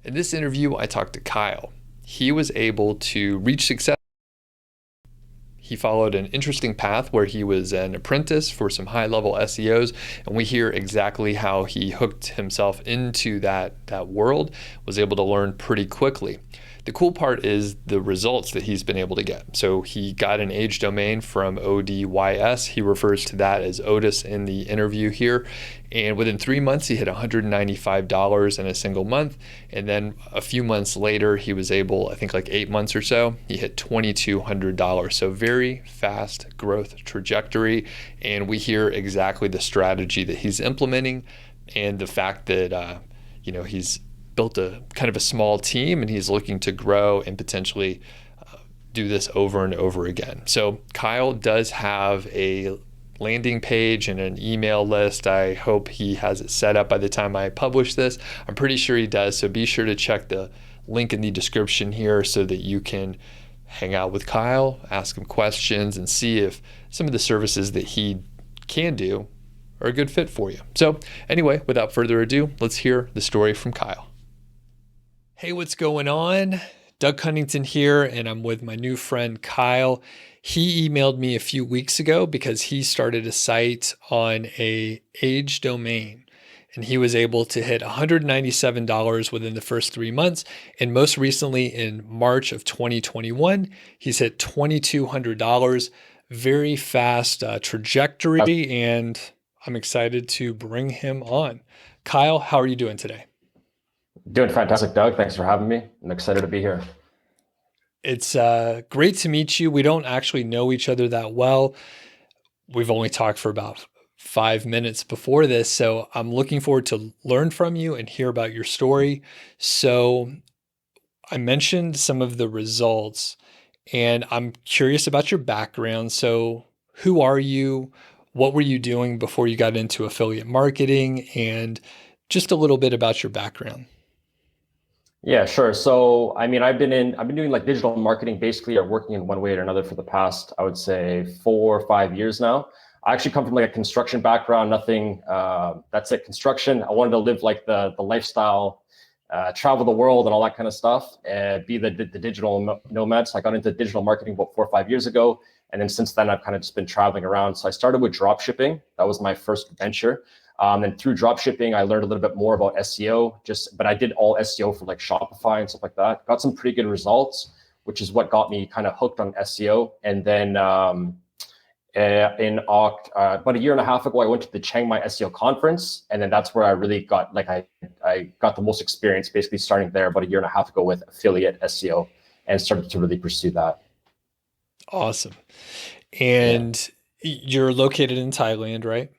In this interview, I talked to Kyle. He was able to reach success. He followed an interesting path where he was an apprentice for some high-level SEOs, and we hear exactly how he hooked himself into that world, was able to learn pretty quickly. The cool part is the results that he's been able to get. So he got an age domain from ODYS. He refers to that as ODYS in the interview here. And within 3 months, he hit $195 in a single month. And then a few months later, he was able, I think like 8 months or so, he hit $2,200. So very fast growth trajectory. And we hear exactly the strategy that he's implementing and the fact that, he's built a kind of a small team and he's looking to grow and potentially do this over and over again. So Kyle does have a landing page and an email list. I hope he has it set up by the time I publish this. I'm pretty sure he does. So be sure to check the link in the description here so that you can hang out with Kyle, ask him questions, and see if some of the services that he can do are a good fit for you. So anyway, without further ado, let's hear the story from Kyle. Hey, what's going on? Doug Cunnington here, and I'm with my new friend Kyle. He emailed me a few weeks ago because he started a site on a age domain, and he was able to hit $197 within the first 3 months. And most recently in March of 2021, he's hit $2,200. Very fast trajectory, and I'm excited to bring him on. Kyle, how are you doing today? Doing fantastic, Doug. Thanks for having me. I'm excited to be here. It's great to meet you. We don't actually know each other that well. We've only talked for about 5 minutes before this, so I'm looking forward to learn from you and hear about your story. So I mentioned some of the results, and I'm curious about your background. So who are you? What were you doing before you got into affiliate marketing? And just a little bit about your background. Yeah, sure. So, I've been doing like digital marketing basically or working in one way or another for the past, I would say 4 or 5 years now. I actually come from like a construction background, nothing, that's it, construction. I wanted to live like the lifestyle, travel the world and all that kind of stuff, and be the digital nomad. So I got into digital marketing about 4 or 5 years ago. And then since then, I've kind of just been traveling around. So I started with drop shipping. That was my first venture. And through drop shipping, I learned a little bit more about SEO, but I did all SEO for like Shopify and stuff like that. Got some pretty good results, which is what got me kind of hooked on SEO. And then about a year and a half ago, I went to the Chiang Mai SEO conference. And then that's where I really got, like, I got the most experience basically starting there about a year and a half ago with affiliate SEO and started to really pursue that. Awesome. And you're located in Thailand, right?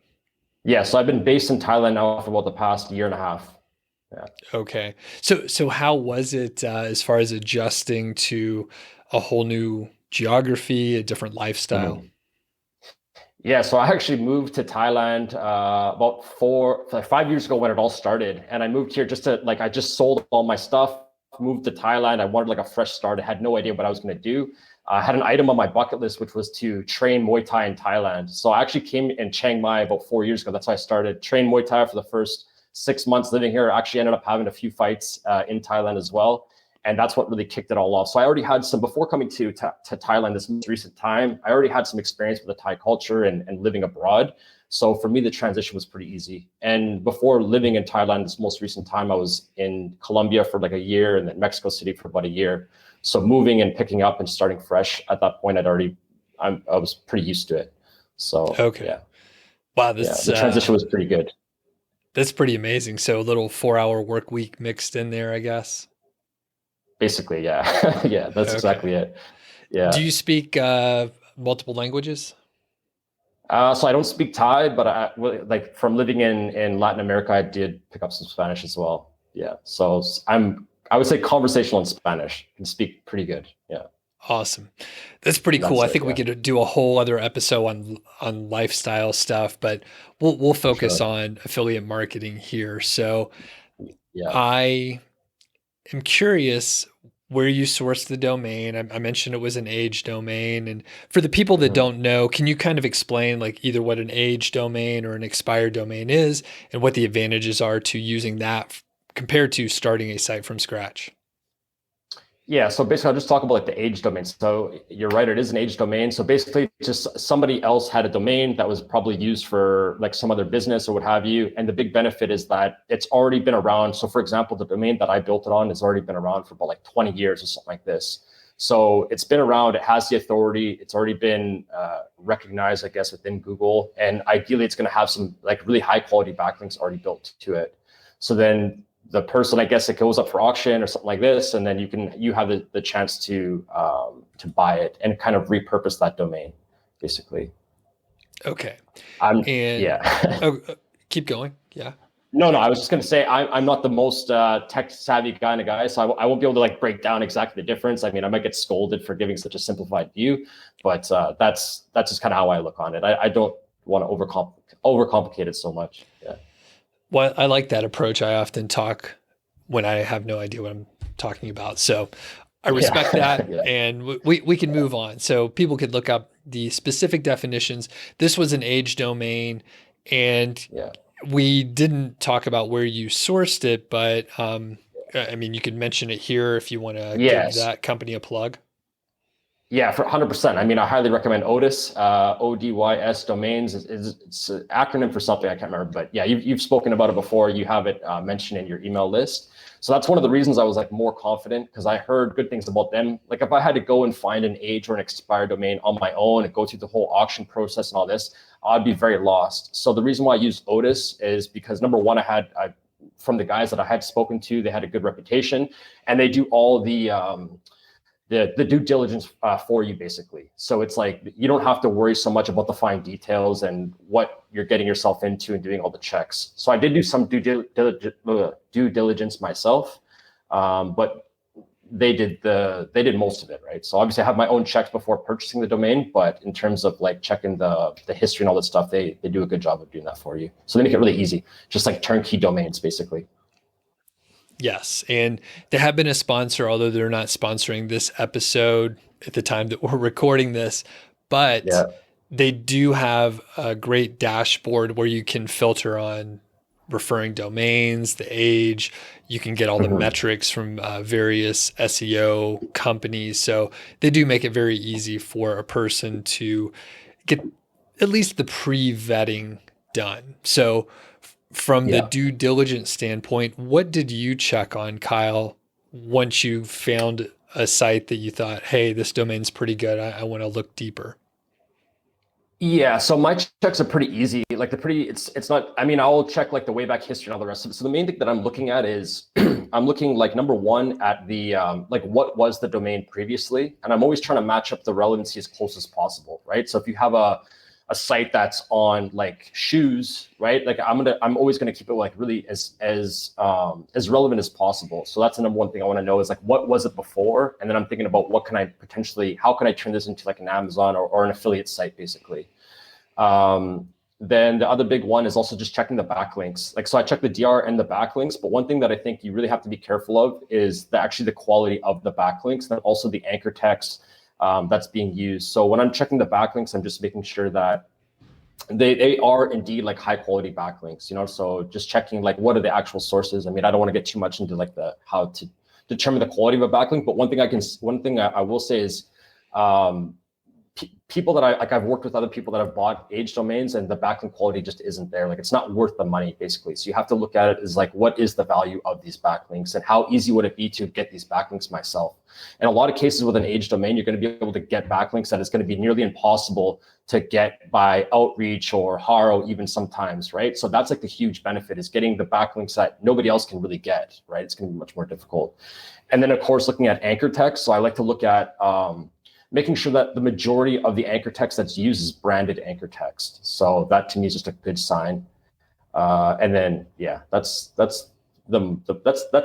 Yeah, so I've been based in Thailand now for about the past year and a half. Yeah. Okay. So how was it as far as adjusting to a whole new geography, a different lifestyle? Mhm. Yeah, so I actually moved to Thailand about 5 years ago when it all started, and I moved here just to like I just sold all my stuff, moved to Thailand. I wanted like a fresh start. I had no idea what I was going to do. I had an item on my bucket list, which was to train Muay Thai in Thailand. So I actually came in Chiang Mai about 4 years ago. That's how I started. Trained Muay Thai for the first 6 months living here. I actually ended up having a few fights in Thailand as well. And that's what really kicked it all off. So I already had some, before coming to Thailand this most recent time, I already had some experience with the Thai culture and living abroad. So for me, the transition was pretty easy. And before living in Thailand this most recent time, I was in Colombia for like a year and then Mexico City for about a year. So moving and picking up and starting fresh at that point, I was pretty used to it. So Okay. Wow, the transition was pretty good. that's pretty amazing. So a little 4-hour work week mixed in there, I guess. Basically, yeah. Yeah, that's Okay. exactly it. Yeah. Do you speak multiple languages? So I don't speak Thai, but like from living in Latin America, I did pick up some Spanish as well. Yeah. So I would say conversational in Spanish. Can speak pretty good. Yeah. Awesome. That's pretty cool. That's I it. think we Yeah. could do a whole other episode on lifestyle stuff, but we'll For focus sure. on affiliate marketing here. So Yeah. I am curious where you sourced the domain. I mentioned it was an age domain. And for the people that Mhm. don't know, can you kind of explain like either what an age domain or an expired domain is and what the advantages are to using that compared to starting a site from scratch? Yeah, so basically I'll just talk about like the age domain. So you're right, it is an age domain. So basically just somebody else had a domain that was probably used for like some other business or what have you. And the big benefit is that it's already been around. So for example, the domain that I built it on has already been around for about like 20 years or something like this. So it's been around, it has the authority, it's already been recognized, I guess, within Google. And ideally it's going to have some like really high quality backlinks already built to it. So then the person, I guess, it goes up for auction or something like this, and then you have the chance to buy it and kind of repurpose that domain, basically. Okay. Yeah. Keep going. Yeah. No, I was just going to say I'm not the most tech savvy kind of guy, so I won't be able to like break down exactly the difference. I mean, I might get scolded for giving such a simplified view, but that's just kind of how I look on it. I don't want to overcomplicate it so much. Yeah. Well, I like that approach. I often talk when I have no idea what I'm talking about. So I respect that, Yeah. and we can move on. So people could look up the specific definitions. This was an age domain, and Yeah. we didn't talk about where you sourced it, but I mean, you could mention it here if you want to give that company a plug. Yeah, for 100%. I mean, I highly recommend ODYS. ODYS domains it's an acronym for something I can't remember, but yeah, you've spoken about it before. You have it mentioned in your email list. So that's one of the reasons I was like more confident, because I heard good things about them. Like if I had to go and find an age or an expired domain on my own and go through the whole auction process and all this, I'd be very lost. So the reason why I used ODYS is because number one, from the guys that I had spoken to, they had a good reputation, and they do all the due diligence for you, basically. So it's like you don't have to worry so much about the fine details and what you're getting yourself into and doing all the checks. So I did do some due diligence myself, but they did most of it, right? So obviously I have my own checks before purchasing the domain, but in terms of like checking the history and all that stuff, they do a good job of doing that for you. So they make it really easy, just like turnkey domains, basically. Yes. And they have been a sponsor, although they're not sponsoring this episode at the time that we're recording this, but they do have a great dashboard where you can filter on referring domains, the age. You can get all the metrics from various SEO companies. So they do make it very easy for a person to get at least the pre-vetting done. So from the due diligence standpoint, what did you check on, Kyle, once you found a site that you thought, hey, this domain's pretty good, I want to look deeper? Yeah, so my checks are pretty easy. Like it's not, I mean, I'll check like the Wayback History and all the rest of it. So the main thing that I'm looking at is I'm looking like number one at the like what was the domain previously, and I'm always trying to match up the relevancy as close as possible, right? So if you have a site that's on like shoes, right? Like I'm always gonna keep it like really as relevant as possible. So that's the number one thing I want to know is like what was it before, and then I'm thinking about how can I turn this into like an Amazon or an affiliate site, basically. Then the other big one is also just checking the backlinks. Like, so I check the DR and the backlinks, but one thing that I think you really have to be careful of is actually the quality of the backlinks, and also the anchor text that's being used. So when I'm checking the backlinks, I'm just making sure that they are indeed like high quality backlinks, you know? So just checking like what are the actual sources. I mean, I don't want to get too much into like how to determine the quality of a backlink, but one thing I will say is people that I've worked with other people that have bought age domains, and the backlink quality just isn't there. Like it's not worth the money, basically. So you have to look at it as like, what is the value of these backlinks, and how easy would it be to get these backlinks myself? In a lot of cases with an age domain, you're going to be able to get backlinks that it's going to be nearly impossible to get by outreach or Haro even sometimes, right? So that's like the huge benefit, is getting the backlinks that nobody else can really get, right? It's going to be much more difficult. And then of course, looking at anchor text. So I like to look at making sure that the majority of the anchor text that's used is branded anchor text. So that to me is just a good sign. And then, yeah, that's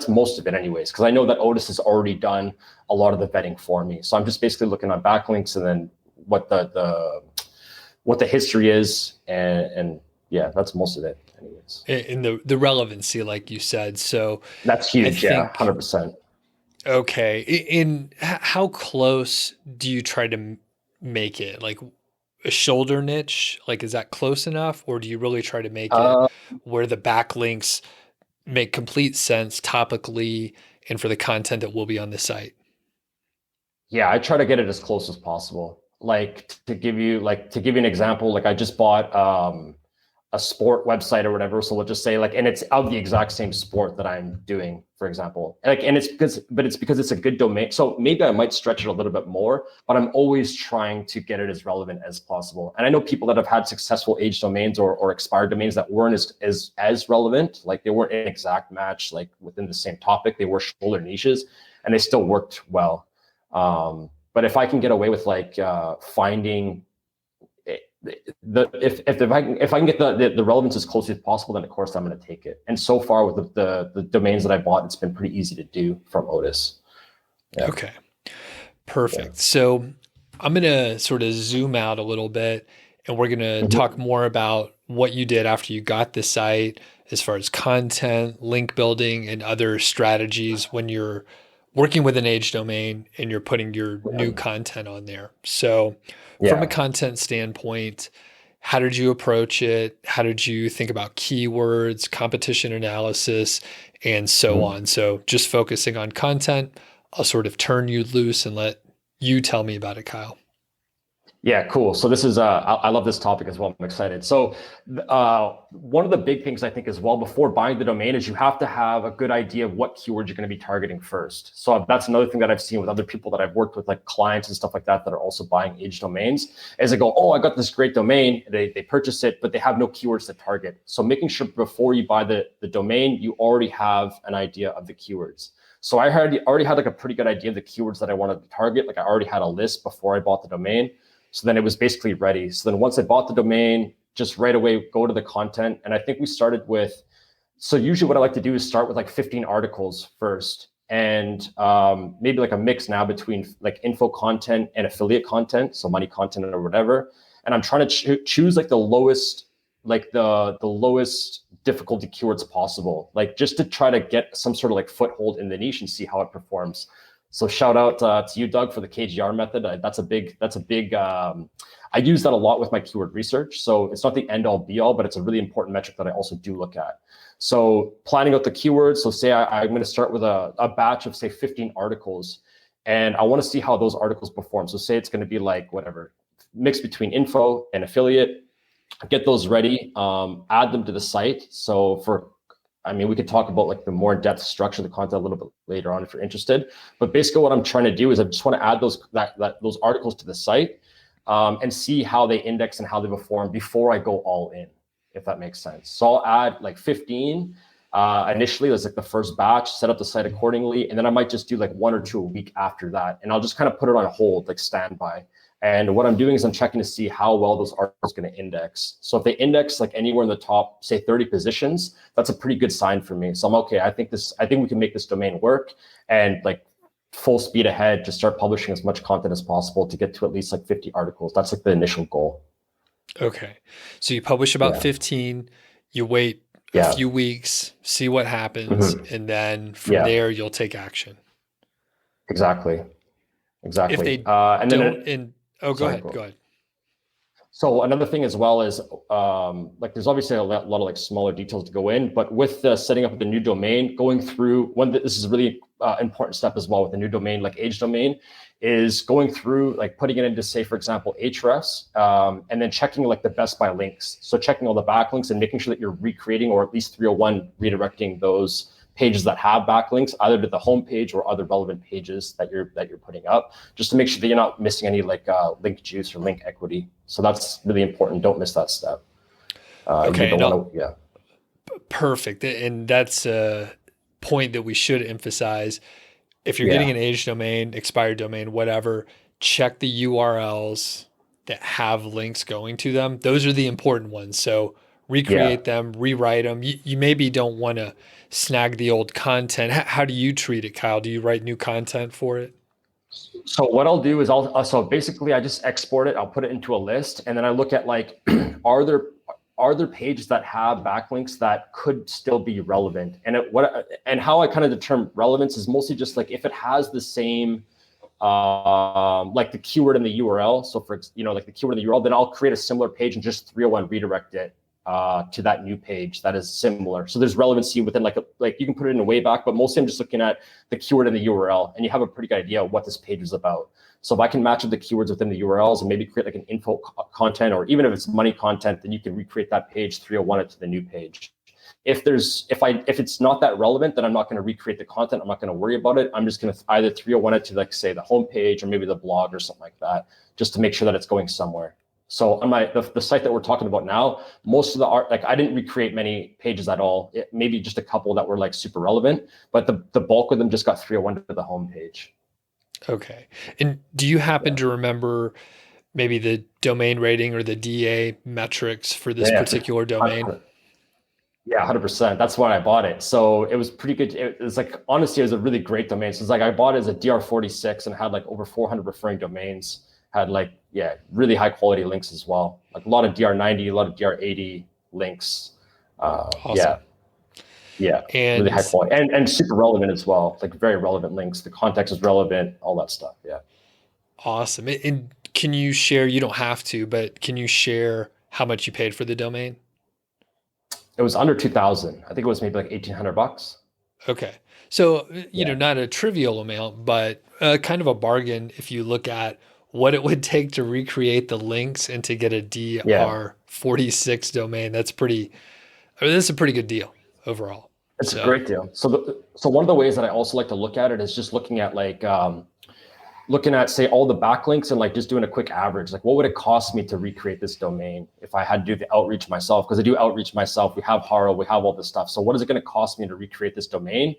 most of it anyways, because I know that ODYS has already done a lot of the vetting for me. So I'm just basically looking on backlinks and then what the history is. And yeah, that's most of it anyways. And the relevancy, like you said. So that's huge. Yeah, 100%. Okay. In how close do you try to make it? Like a shoulder niche? Like, is that close enough? Or do you really try to make it where the backlinks make complete sense topically and for the content that will be on the site? Yeah, I try to get it as close as possible. Like to give you an example, like I just bought a sport website or whatever. So we'll just say like, and it's of the exact same sport that I'm doing, for example. Like, and it's because it's a good domain. So maybe I might stretch it a little bit more, but I'm always trying to get it as relevant as possible. And I know people that have had successful age domains or expired domains that weren't as relevant, like they weren't an exact match, like within the same topic, they were shoulder niches and they still worked well. But if I can get away with like finding if I can get the relevance as close as possible, then of course I'm going to take it. And so far with the domains that I bought, it's been pretty easy to do from ODYS. Yeah. Okay, perfect. Yeah. So I'm going to sort of zoom out a little bit, and we're going to talk more about what you did after you got the site as far as content, link building, and other strategies when you're working with an age domain and you're putting your new content on there. So from a content standpoint, how did you approach it? How did you think about keywords, competition analysis, and so on? So just focusing on content, I'll sort of turn you loose and let you tell me about it, Kyle. Yeah, cool. So this is, I love this topic as well. I'm excited. So one of the big things I think as well before buying the domain is you have to have a good idea of what keywords you're going to be targeting first. So that's another thing that I've seen with other people that I've worked with, like clients and stuff like that are also buying age domains, is they go, oh, I got this great domain. They purchase it, but they have no keywords to target. So making sure before you buy the domain, you already have an idea of the keywords. So I already had like a pretty good idea of the keywords that I wanted to target. Like I already had a list before I bought the domain. So then it was basically ready. So then once I bought the domain, just right away, go to the content. And I think we started with, so usually what I like to do is start with like 15 articles first. And maybe like a mix now between like info content and affiliate content. So money content or whatever. And I'm trying to choose like the lowest difficulty keywords possible, like just to try to get some sort of like foothold in the niche and see how it performs. So shout out to you, Doug, for the KGR method. That's a big, I use that a lot with my keyword research. So it's not the end all be all, but it's a really important metric that I also do look at. So planning out the keywords. So say I'm going to start with a batch of say 15 articles, and I want to see how those articles perform. So say it's going to be like whatever, mix between info and affiliate, get those ready, add them to the site. So we could talk about like the more in-depth structure of the content a little bit later on if you're interested. But basically what I'm trying to do is I just want to add those articles to the site and see how they index and how they perform before I go all in, if that makes sense. So I'll add like 15 initially. That's like the first batch, set up the site accordingly. And then I might just do like 1 or 2 a week after that. And I'll just kind of put it on hold, like standby. And what I'm doing is I'm checking to see how well those articles are going to index. So if they index like anywhere in the top, say 30 positions, that's a pretty good sign for me. So I'm okay. I think we can make this domain work, and like full speed ahead, just start publishing as much content as possible to get to at least like 50 articles. That's like the initial goal. Okay. So you publish about 15, you wait a few weeks, see what happens, and then from there you'll take action. Exactly. If they and don't, then go ahead. So another thing as well is like there's obviously a lot of like smaller details to go in, but with the setting up the new domain, going through this is a really important step as well with the new domain, like age domain, is going through like putting it into, say, for example, Ahrefs, and then checking like the best by links. So checking all the backlinks and making sure that you're recreating or at least 301 redirecting those pages that have backlinks either to the homepage or other relevant pages that you're putting up, just to make sure that you're not missing any like link juice or link equity. So that's really important. Don't miss that step. Okay. Perfect. And that's a point that we should emphasize. If you're getting an age domain, expired domain, whatever, check the URLs that have links going to them. Those are the important ones. So recreate them, rewrite them. You maybe don't want to snag the old content. How do you treat it, Kyle? Do you write new content for it? So what I'll do is so basically I just export it. I'll put it into a list, and then I look at like, are there pages that have backlinks that could still be relevant? And how I kind of determine relevance is mostly just like if it has the same like the keyword in the URL. So for like the keyword in the URL, then I'll create a similar page and just 301 redirect it to that new page that is similar. So there's relevancy within like you can put it in way back, but mostly I'm just looking at the keyword and the URL, and you have a pretty good idea of what this page is about. So if I can match up the keywords within the URLs and maybe create like an info content, or even if it's money content, then you can recreate that page 301 it to the new page. If it's not that relevant, then I'm not going to recreate the content. I'm not going to worry about it. I'm just going to either 301 it to like say the homepage or maybe the blog or something like that, just to make sure that it's going somewhere. So on the site that we're talking about now, most of the art, like I didn't recreate many pages at all. Maybe just a couple that were like super relevant, but the bulk of them just got 301 to the homepage. Okay. And do you happen to remember maybe the domain rating or the DA metrics for this particular domain? Yeah, 100%. That's why I bought it. So it was pretty good. It was like, honestly, it was a really great domain. So it's like I bought it as a DR46 and had like over 400 referring domains. Had like, yeah, really high quality links as well. Like a lot of DR90, a lot of DR80 links. Awesome. Yeah, and really high quality and super relevant as well. Like very relevant links. The context is relevant, all that stuff. Yeah. Awesome. And can you share, you don't have to, but can you share how much you paid for the domain? It was under 2,000. I think it was maybe like $1,800. Okay. So, you know, not a trivial amount, but kind of a bargain if you look at what it would take to recreate the links and to get a DR46 domain. That's a pretty good deal overall. It's a great deal. So one of the ways that I also like to look at it is just looking at like, looking at say all the backlinks and like just doing a quick average, like what would it cost me to recreate this domain if I had to do the outreach myself? Because I do outreach myself. We have Haro, we have all this stuff. So what is it going to cost me to recreate this domain?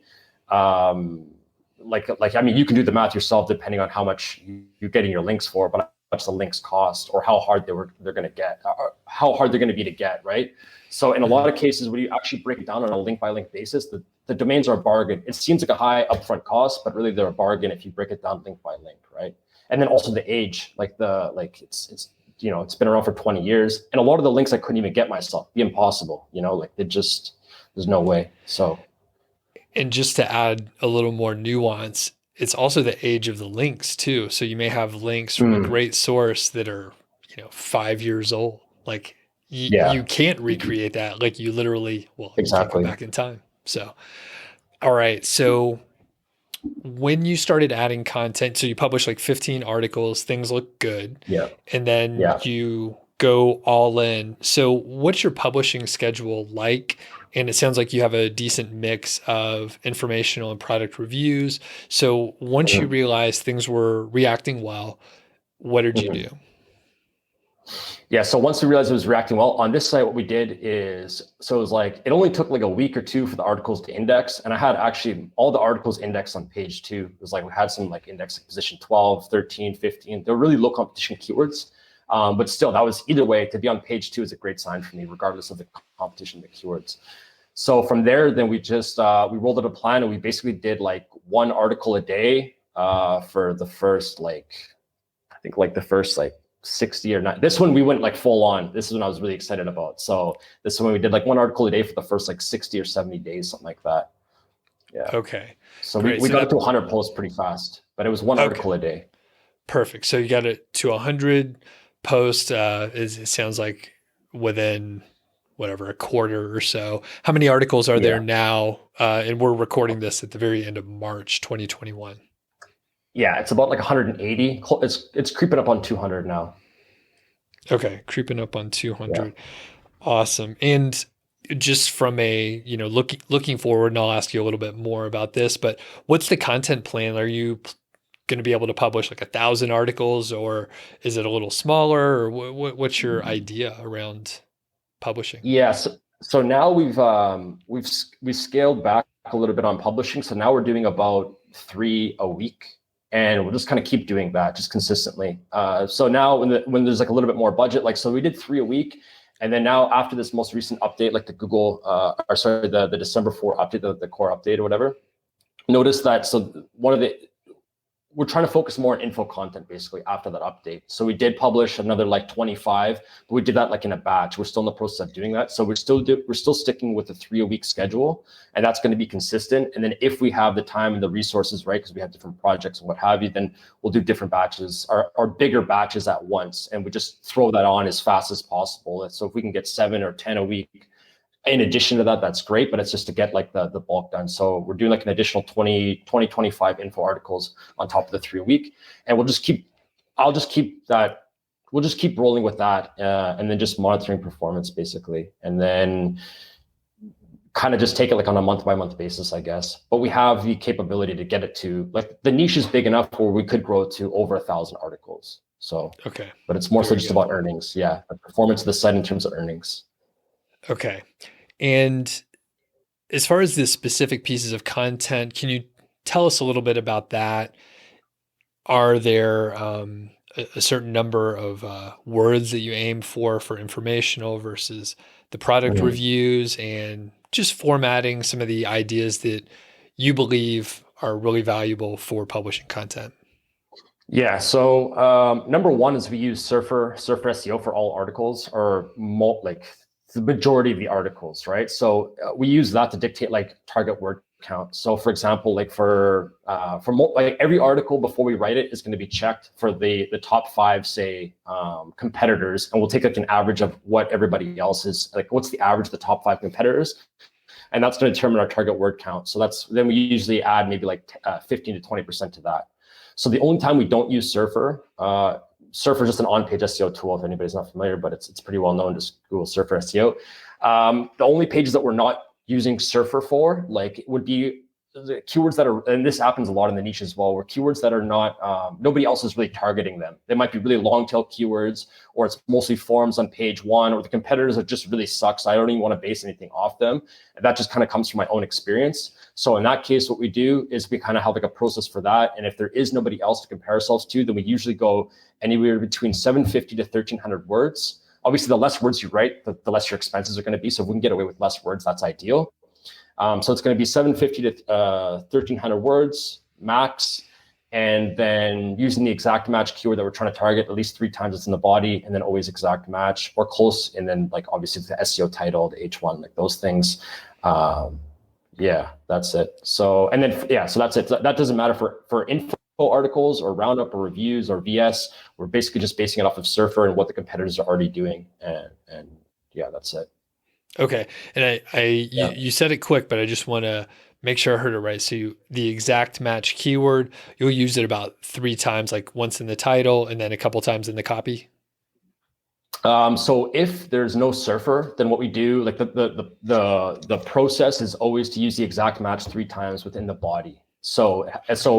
I mean, you can do the math yourself depending on how much you're getting your links for, but how much the links cost or how hard they're going to get, or how hard they're going to be to get, right? So in a lot of cases, when you actually break it down on a link by link basis, the domains are a bargain. It seems like a high upfront cost, but really they're a bargain if you break it down link by link, right? And then also the age, it's been around for 20 years, and a lot of the links I couldn't even get myself. Be impossible, there's no way. So, and just to add a little more nuance, it's also the age of the links too. So you may have links from a great source that are 5 years old, like. You can't recreate that. Like you literally, you can't go back in time. So, all right. So when you started adding content, so you publish like 15 articles, things look good. Yeah. And then you go all in. So what's your publishing schedule like? And it sounds like you have a decent mix of informational and product reviews. So once you realized things were reacting well, what did you do? Yeah, so once we realized it was reacting well on this site, what we did is, so it was like, it only took like a week or two for the articles to index. And I had actually all the articles indexed on page 2. It was like, we had some like index like position 12, 13, 15. They're really low competition keywords. But still, that was either way, to be on page 2 is a great sign for me, regardless of the competition, the keywords. So from there, then we just, we rolled out a plan and we basically did like one article a day for the first, I think the first 60 or not. This one we went like full on. This is when I was really excited about. So this is when we did like one article a day for the first 60 or 70 days, something like that. Yeah. Okay. So we got it to 100 posts pretty fast, but it was one article a day. Perfect. So you got it to 100 posts. It sounds like within a quarter or so. How many articles are there now? And we're recording this at the very end of March 2021. Yeah, it's about like 180. It's creeping up on 200 now. Okay, creeping up on 200. Yeah. Awesome. And just from a, looking forward, and I'll ask you a little bit more about this, but what's the content plan? Are you going to be able to publish like 1,000 articles, or is it a little smaller, or what's your idea around publishing? Yeah, so now we've scaled back a little bit on publishing. So now we're doing about 3 a week. And we'll just kind of keep doing that just consistently. So now when there's like a little bit more budget, so we did 3 a week. And then now after this most recent update, like the Google, the December 4 update, the core update or whatever, notice that, so one we're trying to focus more on info content basically after that update. So we did publish another like 25, but we did that like in a batch. We're still in the process of doing that. So we're still sticking with the 3-a-week schedule, and that's going to be consistent. And then if we have the time and the resources, right, because we have different projects and what have you, then we'll do different batches or bigger batches at once, and we just throw that on as fast as possible. So if we can get 7 or 10 a week, in addition to that, that's great, but it's just to get like the bulk done. So we're doing like an additional 25 info articles on top of the 3-a-week, and we'll just keep rolling with that, and then just monitoring performance basically, and then kind of just take it like on a month-by-month basis, I guess. But we have the capability to get it to, like, the niche is big enough where we could grow to over 1,000 articles. So okay, but it's more so just about earnings. Yeah, the performance of the site in terms of earnings. Okay. And as far as the specific pieces of content, can you tell us a little bit about that? Are there a certain number of words that you aim for informational versus the product reviews, and just formatting some of the ideas that you believe are really valuable for publishing content? Yeah, so number one is we use Surfer SEO for all articles, or like the majority of the articles, right? So we use that to dictate like target word count. So for example, like for like every article before we write it is going to be checked for the top 5, say, competitors, and we'll take like an average of what everybody else is, like what's the average of the top 5 competitors, and that's going to determine our target word count. So then we usually add maybe like 15 to 20% to that. So the only time we don't use Surfer, Surfer is just an on-page SEO tool if anybody's not familiar, but it's pretty well known. Just Google Surfer SEO. The only pages that we're not using Surfer for, like, would be the keywords that are, and this happens a lot in the niche as well, where keywords that are not, nobody else is really targeting them. They might be really long tail keywords, or it's mostly forums on page 1, or the competitors that just really suck, so I don't even want to base anything off them. And that just kind of comes from my own experience. So in that case, what we do is we kind of have like a process for that. And if there is nobody else to compare ourselves to, then we usually go anywhere between 750 to 1,300 words. Obviously, the less words you write, the less your expenses are going to be. So if we can get away with less words, that's ideal. So it's going to be 750 to 1,300 words max. And then using the exact match keyword that we're trying to target, at least 3 times it's in the body, and then always exact match or close. And then like obviously the SEO title, the H1, like those things. Yeah, that's it. So, and then, yeah, so that's it. That doesn't matter for info articles or roundup or reviews or VS. We're basically just basing it off of Surfer and what the competitors are already doing. And yeah, that's it. Okay. And you said it quick, but I just want to make sure I heard it right. So the exact match keyword, you'll use it about 3 times, like once in the title and then a couple times in the copy. So if there's no Surfer, then what we do, like the process is always to use the exact match 3 times within the body. So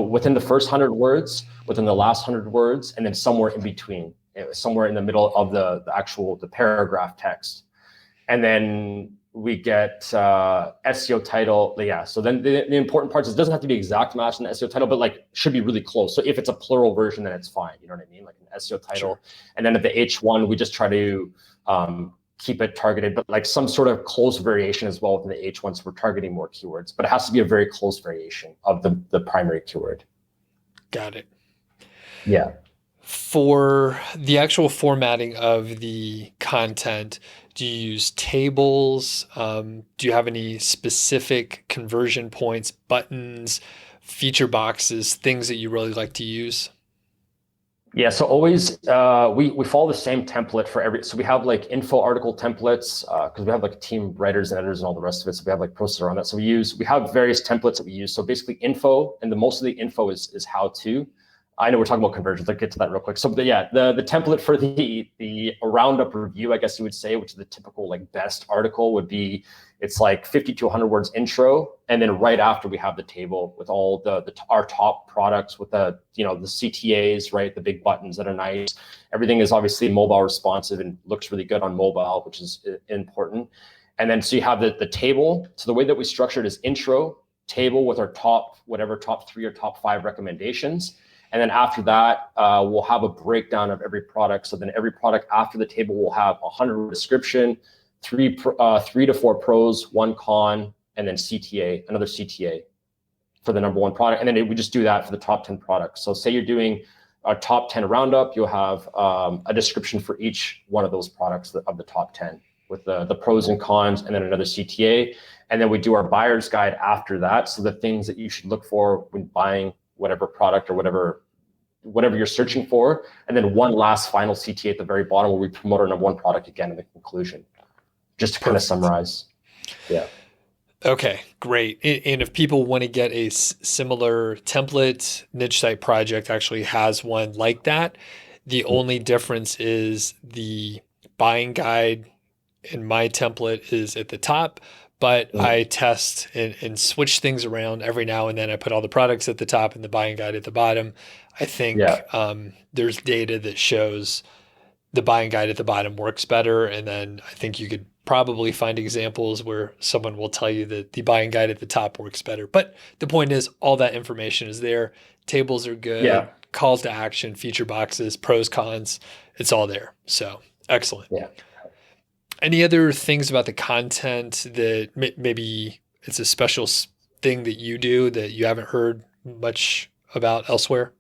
within the first 100 words, within the last 100 words, and then somewhere in between, somewhere in the middle of the paragraph text. And then we get SEO title. Yeah. So then the important part is it doesn't have to be exact match in the SEO title, but like should be really close. So if it's a plural version, then it's fine. You know what I mean? Like an SEO title. Sure. And then at the H1, we just try to keep it targeted, but like some sort of close variation as well within the H1. So we're targeting more keywords, but it has to be a very close variation of the primary keyword. Got it. Yeah. For the actual formatting of the content, do you use tables? Do you have any specific conversion points, buttons, feature boxes, things that you really like to use? Yeah, so always we follow the same template for every. So we have like info article templates because we have like team writers and editors and all the rest of it. So we have like process around that. So we have various templates that we use. So basically info, and most of the info is how to. I know we're talking about conversions. Let's get to that real quick. So the template for the roundup review, I guess you would say, which is the typical like best article, would be, it's like 50 to 100 words intro, and then right after we have the table with all our top products with the CTAs, right, the big buttons that are nice. Everything is obviously mobile responsive and looks really good on mobile, which is important. And then so you have the table. So the way that we structure it is intro, table with our top 3 or top 5 recommendations. And then after that, we'll have a breakdown of every product. So then every product after the table will have 100 description, 3 to 4 pros, 1 con, and then CTA, another CTA. for the number one product. And then we just do that for the top 10 products. So say you're doing a top 10 roundup, you'll have a description for each one of those products of the top 10 with the pros and cons, and then another CTA. And then we do our buyer's guide after that. So the things that you should look for when buying whatever product or whatever you're searching for. And then one last final CTA at the very bottom where we promote our number one product again in the conclusion, just to kind of summarize. Yeah. Okay, great. And if people want to get a similar template, Niche Site Project actually has one like that. The only difference is the buying guide in my template is at the top, but I test and switch things around every now and then. I put all the products at the top and the buying guide at the bottom. I think there's data that shows the buying guide at the bottom works better. And then I think you could probably find examples where someone will tell you that the buying guide at the top works better. But the point is, all that information is there. Tables are good. Calls to action, feature boxes, pros, cons. It's all there. So excellent. Yeah. Any other things about the content that maybe it's a special thing that you do that you haven't heard much about elsewhere?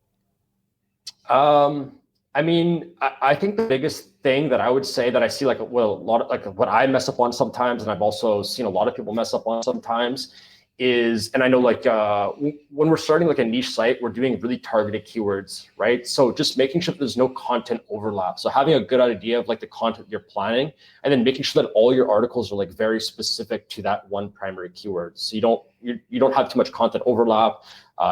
I mean, I think the biggest thing that I would say that I see, like, well, a lot of like what I mess up on sometimes, and I've also seen a lot of people mess up on sometimes, is, and I know like when we're starting like a niche site, we're doing really targeted keywords, right? So just making sure that there's no content overlap. So having a good idea of like the content you're planning, and then making sure that all your articles are like very specific to that one primary keyword. So you don't have too much content overlap.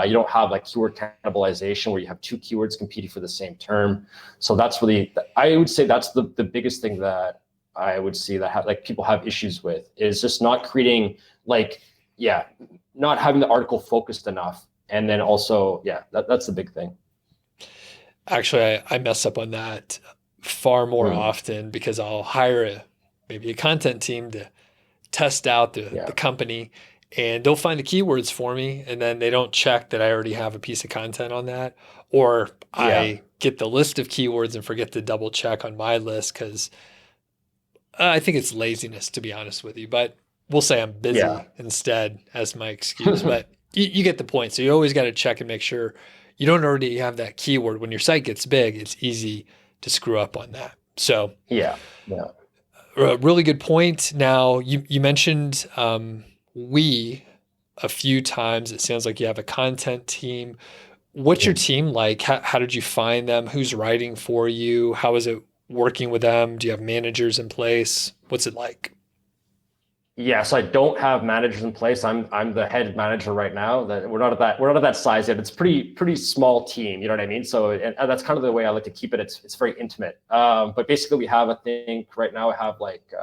You don't have like keyword cannibalization where you have two keywords competing for the same term. So that's really, I would say that's the biggest thing that I would see that like people have issues with, is just not creating like, not having the article focused enough. And then also, that's the big thing. Actually, I mess up on that far more often because I'll hire maybe a content team to test out the company, and they'll find the keywords for me, and then they don't check that I already have a piece of content on that. Or I get the list of keywords and forget to double check on my list because I think it's laziness, to be honest with you. But we'll say I'm busy instead as my excuse. But you get the point. So you always got to check and make sure you don't already have that keyword. When your site gets big, it's easy to screw up on that. So really good point. Now, you mentioned we a few times. It sounds like you have a content team. What's your team like? How did you find them? Who's writing for you? How is it working with them? Do you have managers in place? What's it like? Yeah, so I don't have managers in place. I'm the head manager right now. That we're not at that size yet. It's pretty small team. You know what I mean? So and that's kind of the way I like to keep it. It's very intimate. But basically, we have, I think right now I have like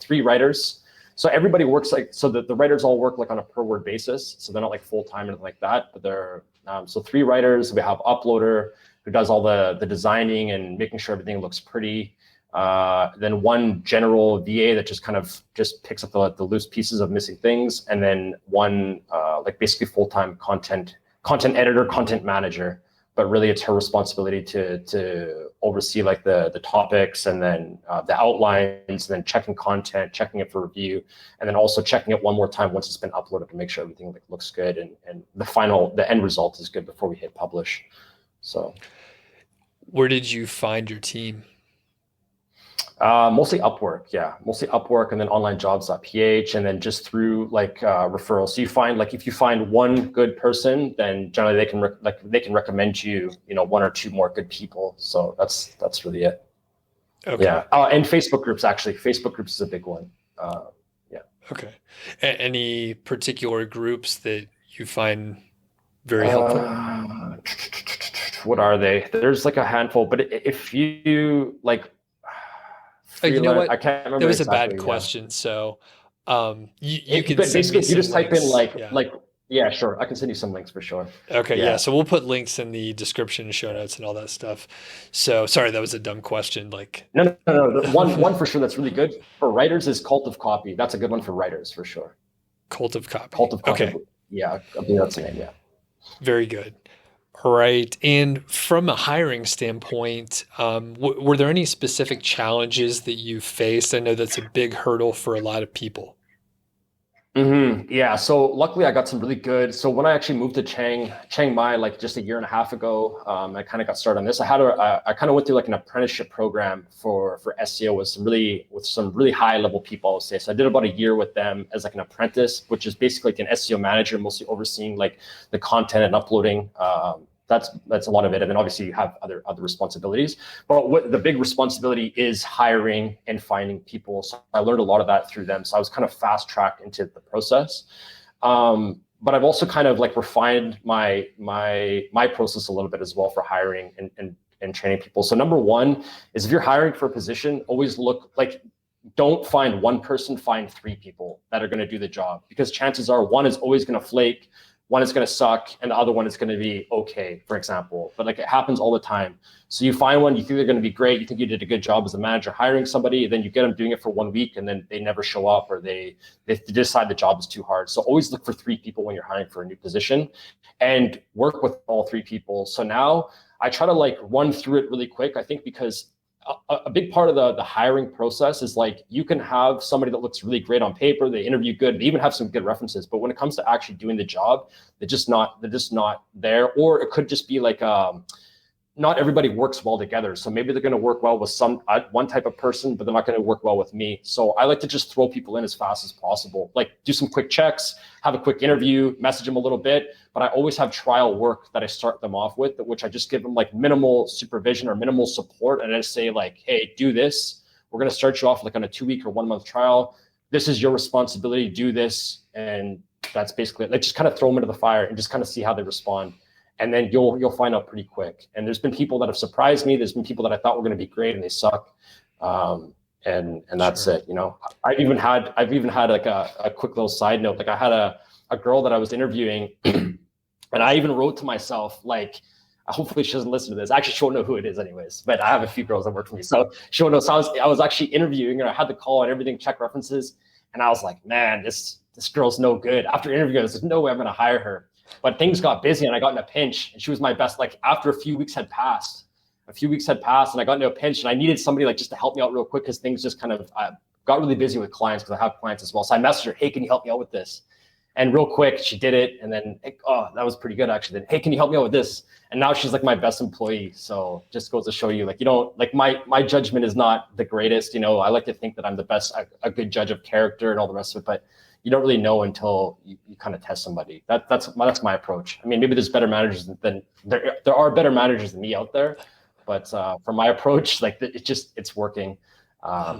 3 writers. So everybody works like, so the writers all work like on a per word basis. So they're not like full time or anything like that. But they're so 3 writers. We have uploader who does all the designing and making sure everything looks pretty. Then 1 general VA that just kind of picks up the loose pieces of missing things, and then 1 like basically full-time content editor, content manager. But really, it's her responsibility to oversee like the topics, and then the outlines, and then checking content, checking it for review, and then also checking it one more time once it's been uploaded to make sure everything like looks good and the end result is good before we hit publish. So, where did you find your team? Mostly Upwork, and then onlinejobs.ph, and then just through like referrals. So you find like if you find 1 good person, then generally they can recommend you 1 or 2 more good people. So that's really it. Okay. Yeah. And Facebook groups, actually. Facebook groups is a big one. Okay. Any particular groups that you find very helpful? What are they? There's like a handful, but if you like. You know what? I can't remember. That was exactly, a bad question. So you can but basically, if you just type in links. Sure. I can send you some links for sure. Okay. Yeah. So we'll put links in the description and show notes and all that stuff. So sorry, that was a dumb question. Like No. One for sure that's really good for writers is Cult of Copy. That's a good one for writers for sure. Cult of Copy. Okay. Yeah. I think that's the name. Yeah. Very good. All right. And from a hiring standpoint, were there any specific challenges that you faced? I know that's a big hurdle for a lot of people. Yeah. So luckily I got some really good. So when I actually moved to Chiang Mai, like just a year and a half ago, I kind of got started on this. I kind of went through like an apprenticeship program for SEO with some really high level people, I would say. So I did about a year with them as like an apprentice, which is basically like an SEO manager, mostly overseeing like the content and uploading. That's a lot of it, and then obviously you have other responsibilities. But what the big responsibility is hiring and finding people. So I learned a lot of that through them. So I was kind of fast tracked into the process. But I've also kind of like refined my process a little bit as well for hiring and training people. So number one is if you're hiring for a position, always look like don't find one person, find three people that are going to do the job, because chances are one is always going to flake, one is going to suck, and the other one is going to be okay, for example. But like it happens all the time. So you find one, you think they're going to be great, you think you did a good job as a manager hiring somebody, then you get them doing it for 1 week and then they never show up, or they decide the job is too hard. So always look for three people when you're hiring for a new position and work with all three people. So now I try to like run through it really quick, I think, because a big part of the hiring process is like you can have somebody that looks really great on paper, they interview good, they even have some good references, but when it comes to actually doing the job, they're just not there. Or it could just be like not everybody works well together. So maybe they're going to work well with one type of person, but they're not going to work well with me. So I like to just throw people in as fast as possible, like do some quick checks, have a quick interview, message them a little bit. But I always have trial work that I start them off with, which I just give them like minimal supervision or minimal support. And I just say like, hey, do this. We're going to start you off like on a 2-week or 1 month trial. This is your responsibility. Do this. And that's basically it. Like just kind of throw them into the fire and just kind of see how they respond. And then you'll find out pretty quick. And there's been people that have surprised me. There's been people that I thought were going to be great and they suck. And that's it. You know, I've even had like a quick little side note. Like I had a girl that I was interviewing, and I even wrote to myself like, hopefully she doesn't listen to this. Actually, she won't know who it is anyways. But I have a few girls that work for me, so she won't know. So I was actually interviewing her. I had the call and everything, check references, and I was like, man, this girl's no good. After interviewing her, there's no way I'm going to hire her. But things got busy and I got in a pinch, and she was my best. Like after a few weeks had passed, and I got into a pinch and I needed somebody like just to help me out real quick, because things just kind of got really busy with clients, because I have clients as well. So I messaged her, hey, can you help me out with this? And real quick, she did it. And then, oh, that was pretty good actually. Then, hey, can you help me out with this? And now she's like my best employee. So just goes to show you, like, you don't like my judgment is not the greatest. You know, I like to think that I'm the best, a good judge of character and all the rest of it, but you don't really know until you kind of test somebody. That's my approach. I mean, maybe there's better managers than there are better managers than me out there, but for my approach, like it's working.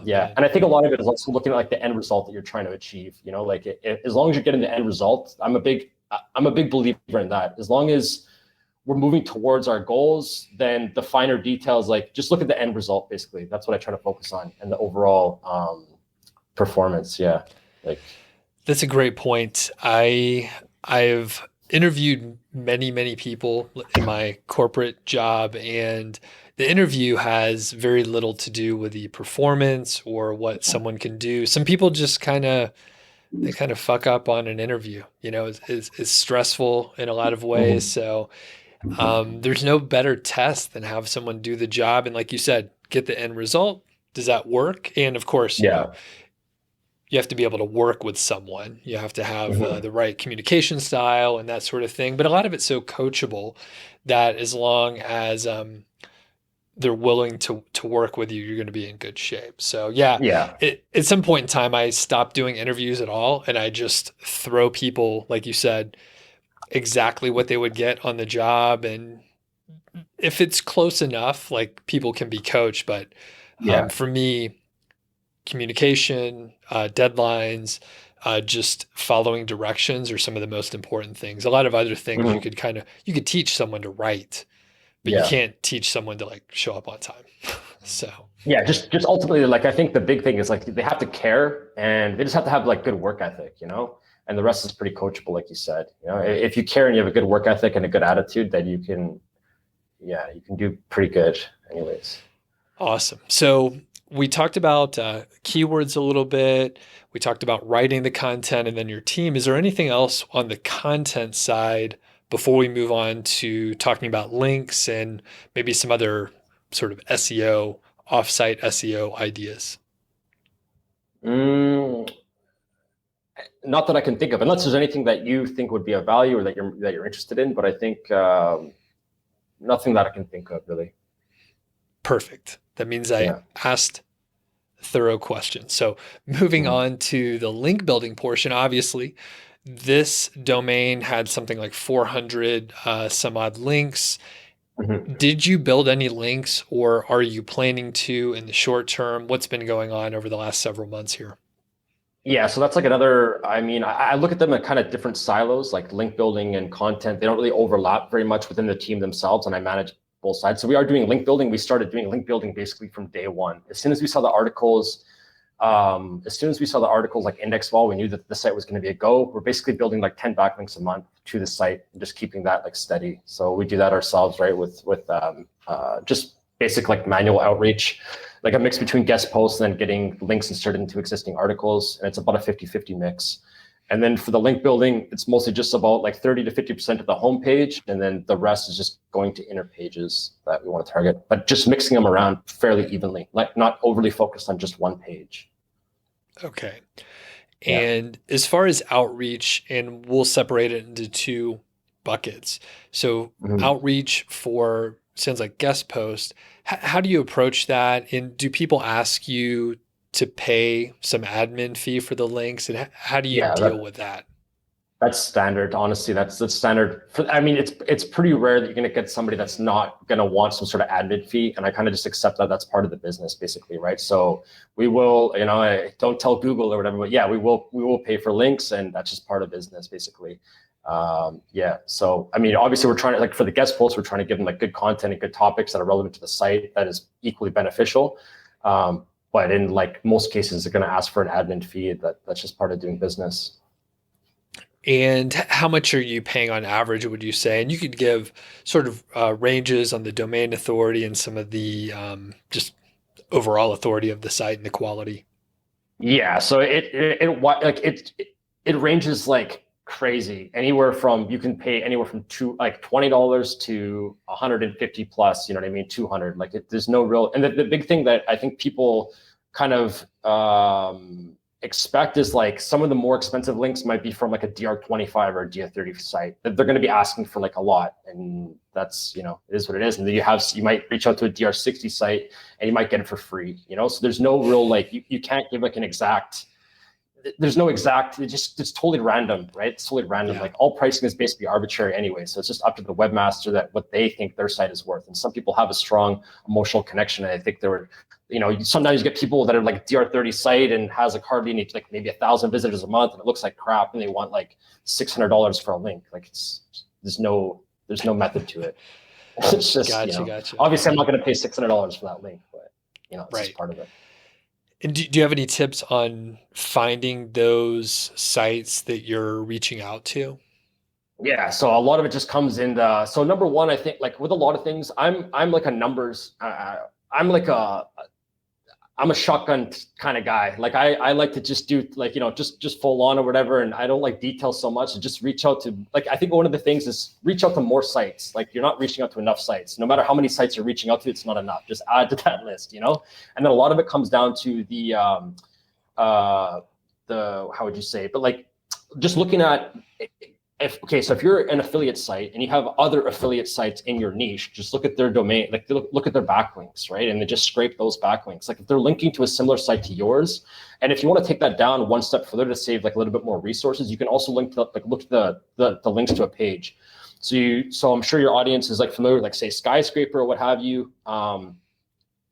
Yeah, and I think a lot of it is also looking at like the end result that you're trying to achieve. You know, like as long as you're getting the end result, I'm a big believer in that. As long as we're moving towards our goals, then the finer details, like just look at the end result. Basically, that's what I try to focus on, and the overall performance. Yeah, like. That's a great point. I've interviewed many people in my corporate job, and the interview has very little to do with the performance or what someone can do. Some people just kind of fuck up on an interview. You know, it's stressful in a lot of ways. So there's no better test than have someone do the job, and like you said, get the end result. Does that work? And of course, you know, you have to be able to work with someone. You have to have the right communication style and that sort of thing. But a lot of it's so coachable that as long as they're willing to work with you, you're going to be in good shape. So yeah, at some point in time, I stopped doing interviews at all, and I just throw people, like you said, exactly what they would get on the job. And if it's close enough, like people can be coached. But for me, communication, deadlines, just following directions are some of the most important things. A lot of other things you could teach someone to write, but you can't teach someone to like show up on time. So yeah, just ultimately, like I think the big thing is like they have to care, and they just have to have like good work ethic, you know, and the rest is pretty coachable, like you said. You know, if you care and you have a good work ethic and a good attitude, then you can do pretty good anyways. Awesome. So we talked about keywords a little bit. We talked about writing the content and then your team. Is there anything else on the content side before we move on to talking about links and maybe some other sort of SEO, offsite SEO ideas? Not that I can think of, unless there's anything that you think would be of value or that you're interested in. But I think nothing that I can think of really. Perfect. That means I Yeah. asked thorough questions. So moving Mhm. on to the link building portion, obviously, this domain had something like 400 some odd links. Mhm. Did you build any links or are you planning to in the short term? What's been going on over the last several months here? Yeah, so that's like another, I mean, I look at them at kind of different silos, like link building and content. They don't really overlap very much within the team themselves, and I manage both sides. So we are doing link building. We started doing link building basically from day one. As soon as we saw the articles, like index vol, we knew that the site was going to be a go. We're basically building like 10 backlinks a month to the site and just keeping that like steady. So we do that ourselves, right? With just basic like manual outreach, like a mix between guest posts and then getting links inserted into existing articles. And it's about a 50-50 mix. And then for the link building, it's mostly just about like 30 to 50% of the homepage. And then the rest is just going to inner pages that we want to target, but just mixing them around fairly evenly, like not overly focused on just one page. Okay. Yeah. And as far as outreach, and we'll separate it into two buckets. So Mhm. outreach for sounds like guest post. How do you approach that? And do people ask you to pay some admin fee for the links? And how do you Yeah, deal with that? that's standard. Honestly, that's standard. I mean, it's pretty rare that you're going to get somebody that's not going to want some sort of admin fee, and I kind of just accept that that's part of the business, basically, right? So we will, I don't tell Google or whatever, but yeah, we will pay for links, and that's just part of business, basically. Yeah. So I mean, obviously, we're trying to like for the guest posts, we're trying to give them like good content and good topics that are relevant to the site that is equally beneficial. But in like most cases, they're going to ask for an admin fee. That's just part of doing business. And how much are you paying on average, would you say? And you could give sort of ranges on the domain authority and some of the just overall authority of the site and the quality. Yeah, so it ranges like crazy. Anywhere from you can pay anywhere from $20 to 150 plus. You know what I mean? 200. Like there's no real. And the big thing that I think people kind of expect is like some of the more expensive links might be from like a DR25 or a DR30 site that they're going to be asking for like a lot, and that's it is what it is. And then you might reach out to a DR60 site and you might get it for free. So there's no real like you can't give like an exact. There's no exact. It's totally random, right? It's totally random. Yeah. Like all pricing is basically arbitrary anyway, so it's just up to the webmaster that what they think their site is worth. And some people have a strong emotional connection, and I think there were sometimes you get people that are like DR30 site and has like hardly any like maybe 1,000 visitors a month and it looks like crap and they want like $600 for a link. Like there's no method to it. It's just Gotcha. obviously I'm not going to pay $600 for that link, but it's just Right. part of it. And do you have any tips on finding those sites that you're reaching out to? Yeah, so a lot of it just comes in so number one, I think like with a lot of things, I'm like a numbers I'm like I'm a shotgun kind of guy. Like I like to just do like, just full on or whatever. And I don't like detail so much. So just reach out to like, I think one of the things is reach out to more sites. Like you're not reaching out to enough sites. No matter how many sites you're reaching out to, it's not enough. Just add to that list, And then a lot of it comes down to the how would you say, but like just looking at if you're an affiliate site and you have other affiliate sites in your niche, just look at their domain, like look at their backlinks, right? And then just scrape those backlinks. Like if they're linking to a similar site to yours, and if you want to take that down one step further to save like a little bit more resources, you can also look at the links to a page. So I'm sure your audience is like familiar with like say skyscraper or what have you.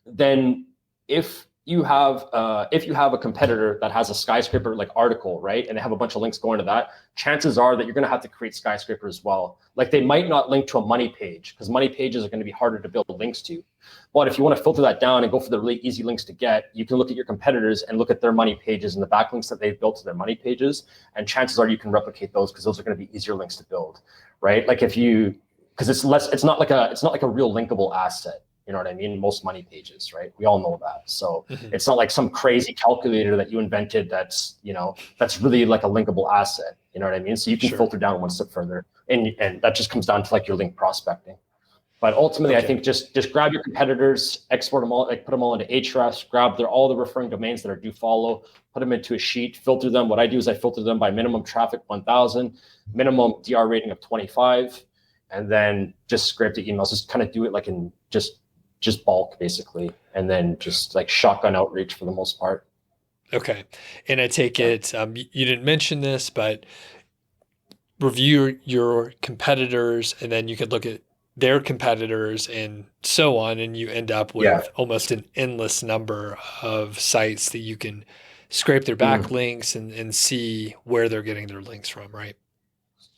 Then if you have a competitor that has a skyscraper like article, right, and they have a bunch of links going to that, chances are that you're going to have to create skyscraper as well. Like they might not link to a money page because money pages are going to be harder to build links to. But if you want to filter that down and go for the really easy links to get, you can look at your competitors and look at their money pages and the backlinks that they've built to their money pages, and chances are you can replicate those because those are going to be easier links to build, right? Like because it's not like a real linkable asset. You know what I mean? Most money pages, right? We all know that. So it's not like some crazy calculator that you invented that's really like a linkable asset. You know what I mean? So you can filter down one step further. And that just comes down to like your link prospecting. But ultimately, I Okay. think just grab your competitors, export them all, like put them all into Ahrefs, grab all the referring domains that are do follow, put them into a sheet, filter them. What I do is I filter them by minimum traffic 1,000, minimum DR rating of 25, and then just scrape the emails. Just kind of do it like in just bulk basically, and then just like shotgun outreach for the most part. Okay. And I take Yeah. it, you didn't mention this, but review your competitors, and then you could look at their competitors and so on, and you end up Yeah. with almost an endless number of sites that you can scrape their Mm. backlinks and see where they're getting their links from, right?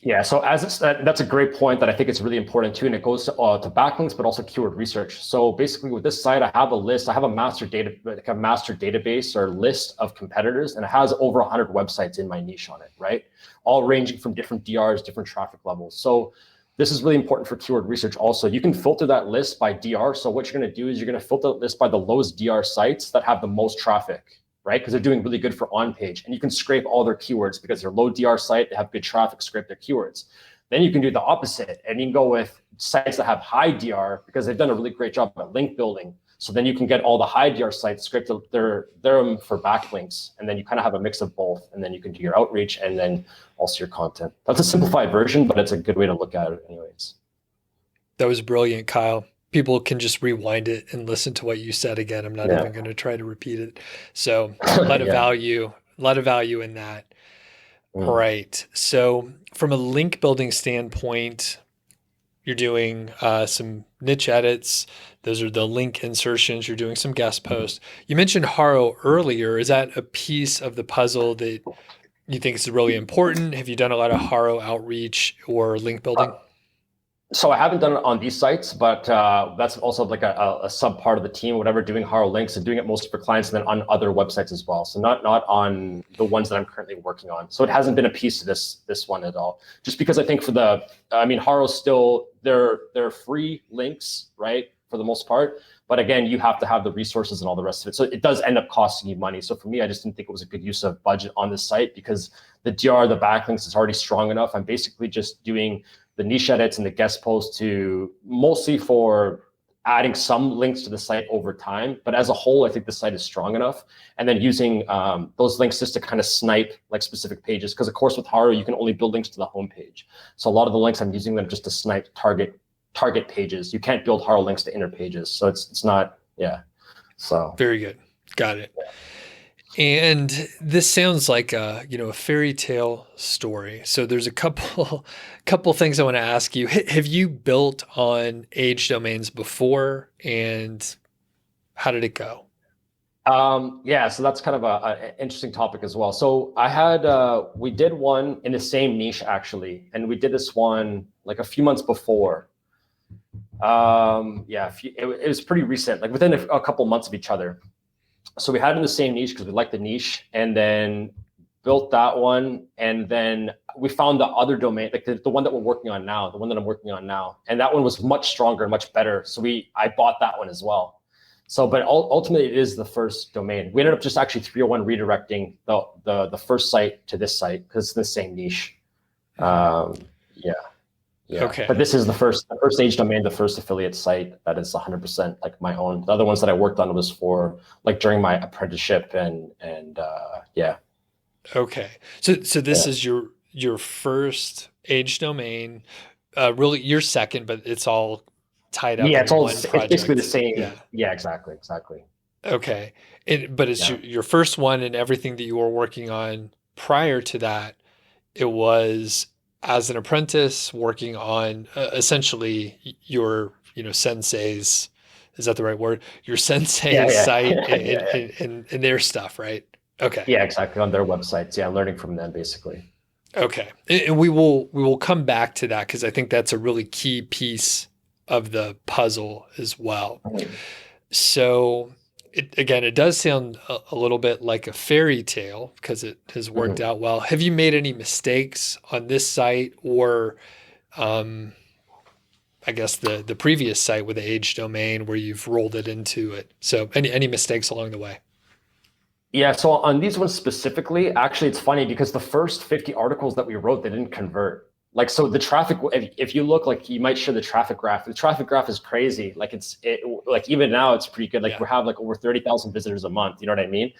Yeah, so that's a great point that I think it's really important too, and it goes to backlinks, but also keyword research. So basically, with this site, I have a list. I have a master data, like a master database or list of competitors, and it has over 100 websites in my niche on it, right? All ranging from different DRs, different traffic levels. So this is really important for keyword research. Also, you can filter that list by DR. So what you're going to do is you're going to filter that list by the lowest DR sites that have the most traffic, right? Because they're doing really good for on page, and you can scrape all their keywords because they're low DR site, they have good traffic, scrape their keywords. Then you can do the opposite, and you can go with sites that have high DR because they've done a really great job at link building. So then you can get all the high DR sites, scrape their for backlinks, and then you kind of have a mix of both, and then you can do your outreach and then also your content. That's a simplified version, but it's a good way to look at it anyways. That was brilliant, Kyle. People can just rewind it and listen to what you said again. I'm not Yeah. even going to try to repeat it. So, a Yeah. lot of value in that. All Mm. right. So, from a link building standpoint, you're doing some niche edits. Those are the link insertions. You're doing some guest posts. You mentioned Haro earlier. Is that a piece of the puzzle that you think is really important? Have you done a lot of Haro outreach or link building? So I haven't done it on these sites, but that's also like a sub part of the team, whatever, doing Haro links and doing it mostly for clients and then on other websites as well. So not on the ones that I'm currently working on. So it hasn't been a piece of this one at all. Just because I think Haro's still they're free links, right? For the most part. But again, you have to have the resources and all the rest of it. So it does end up costing you money. So for me, I just didn't think it was a good use of budget on this site because the DR, the backlinks is already strong enough. I'm basically just doing the niche edits and the guest posts to mostly for adding some links to the site over time. But as a whole, I think the site is strong enough. And then using those links just to kind of snipe like specific pages. Because of course with Haro, you can only build links to the homepage. So a lot of the links I'm using them just to snipe target pages. You can't build Haro links to inner pages. So it's not, yeah. So Very good. Got it. And this sounds like a fairy tale story. So there's a couple things I want to ask you. Have you built on age domains before, and how did it go? yeah, so that's kind of an interesting topic as well. So we did one in the same niche actually, and we did this one like a few months before. It was pretty recent, like within a couple months of each other. So we had it in the same niche because we liked the niche, and then built that one, and then we found the other domain, like the one that we're working on now, the one that I'm working on now, and that one was much stronger and much better. So I bought that one as well. So, but ultimately, it is the first domain. We ended up just actually 301 redirecting the first site to this site because it's the same niche. Yeah. Yeah, Okay. but this is the first age domain, the first affiliate site that is 100% like my own. The other ones that I worked on was for like during my apprenticeship and yeah. Okay. So this Yeah. is your first age domain, really your second, but it's all tied up Yeah, in one it's basically the project. same. Yeah. Yeah, exactly. Okay. But it's Yeah. your first one, and everything that you were working on prior to that, it was as an apprentice working on essentially your sensei's, is that the right word? Your Yeah, sensei's yeah. site Yeah, yeah. and their stuff, right? Okay. Yeah, exactly. On their websites. Yeah, learning from them basically. Okay. And we will come back to that because I think that's a really key piece of the puzzle as well. So it does sound a little bit like a fairy tale because it has worked Mhm. out well. Have you made any mistakes on this site or um, I guess the previous site with the age domain where you've rolled it into it? So any mistakes along the way? Yeah, so on these ones specifically, actually, it's funny because the first 50 articles that we wrote, they didn't convert. Like, so the traffic, if you look, like, you might share the traffic graph. The traffic graph is crazy. Like, like, even now it's pretty good. Like, Yeah. we have like over 30,000 visitors a month. You know what I mean?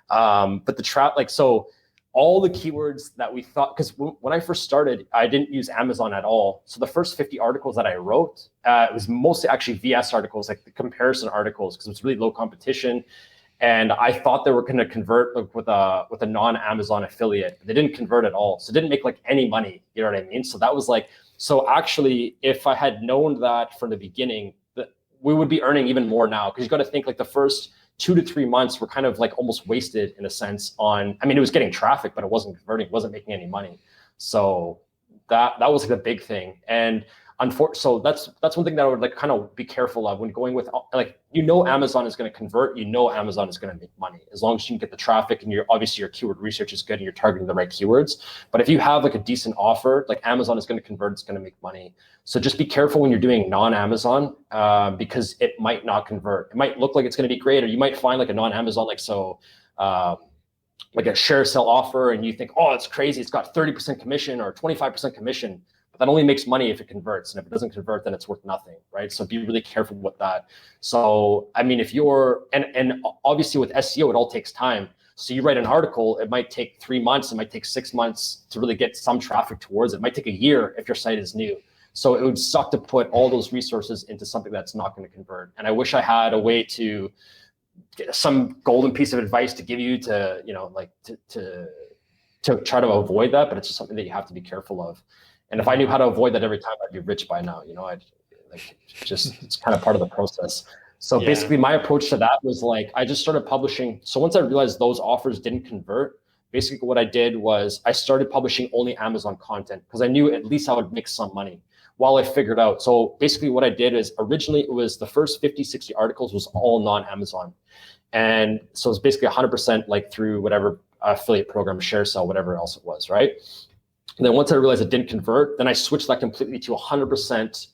But the like, so all the keywords that we thought, because when I first started, I didn't use Amazon at all. So the first 50 articles that I wrote, it was mostly actually VS articles, like the comparison articles, because it was really low competition. And I thought they were going to convert, like, with a non-Amazon affiliate. They didn't convert at all, so it didn't make like any money. You know what I mean? So that was like, so actually, if I had known that from the beginning, that we would be earning even more now. Because you got to think, like, the first 2 to 3 months were kind of like almost wasted in a sense. On, I mean, it was getting traffic, but it wasn't converting, it wasn't making any money. So that was like a big thing. And unfortunately, so that's one thing that I would like kind of be careful of when going with, like, Amazon is going to convert, Amazon is going to make money as long as you can get the traffic, and you're obviously, your keyword research is good and you're targeting the right keywords. But if you have like a decent offer, like, Amazon is going to convert, it's going to make money. So just be careful when you're doing non-Amazon, because it might not convert. It might look like it's going to be great, or you might find like a non-Amazon, like, so like a share sell offer, and you think, oh, it's crazy, it's got 30% commission or 25% commission. But that only makes money if it converts. And if it doesn't convert, then it's worth nothing, right? So be really careful with that. So, I mean, if you're, and obviously with SEO, it all takes time. So you write an article, it might take 3 months, it might take 6 months to really get some traffic towards it. It might take a year if your site is new. So it would suck to put all those resources into something that's not going to convert. And I wish I had a way to get some golden piece of advice to give you to, like, to try to avoid that, but it's just something that you have to be careful of. And if I knew how to avoid that every time, I'd be rich by now. I'd like, just, it's kind of part of the process. So Yeah. basically, my approach to that was like, I just started publishing. So once I realized those offers didn't convert, basically what I did was I started publishing only Amazon content, because I knew at least I would make some money while I figured out. So basically what I did is, originally it was the first 50, 60 articles was all non-Amazon. And so it's basically 100% like through whatever affiliate program, share sell, whatever else it was, right? And then once I realized it didn't convert, then I switched that completely to 100%,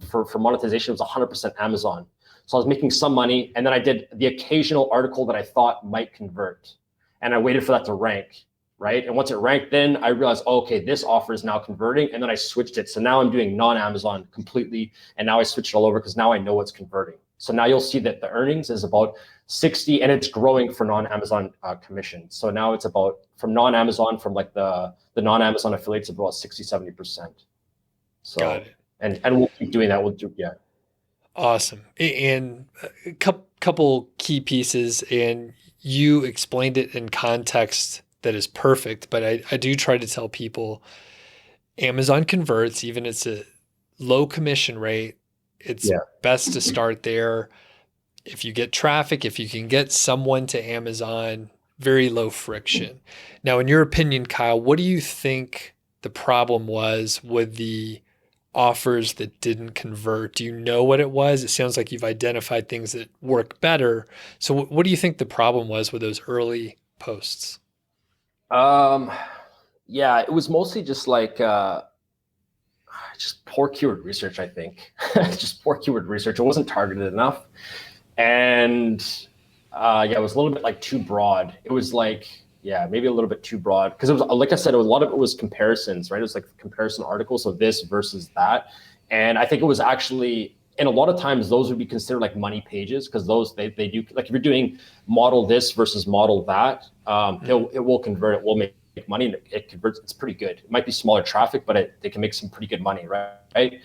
for monetization. It was 100% Amazon. So I was making some money, and then I did the occasional article that I thought might convert, and I waited for that to rank, right? And once it ranked, then I realized, oh, okay, this offer is now converting, and then I switched it. So now I'm doing non-Amazon completely, and now I switched it all over because now I know what's converting. So now you'll see that the earnings is about 60, and it's growing for non-Amazon commission. So now it's about, from non-Amazon, from like the non-Amazon affiliates, about 60, 70%. So, Got it. And we'll keep doing that. We'll do, yeah. Awesome. And a couple key pieces, and you explained it in context that is perfect, but I do try to tell people Amazon converts, even if it's a low commission rate. It's best to start there. If you get traffic, if you can get someone to Amazon, very low friction. Now, in your opinion, Kyle, what do you think the problem was with the offers that didn't convert? Do you know what it was? It sounds like you've identified things that work better. So what do you think the problem was with those early posts? Yeah, it was mostly just like, just poor keyword research, I think. Just poor keyword research. It wasn't targeted enough. And yeah, it was a little bit like too broad. It was like, yeah, maybe a little bit too broad, because it was, like I said, a lot of it was comparisons, right? It was like comparison articles, so this versus that. And I think it was actually, and a lot of times those would be considered like money pages, because those they do, like, if you're doing model this versus model that, it will convert, it will make money, and it converts. It's pretty good. It might be smaller traffic, but they can make some pretty good money, right?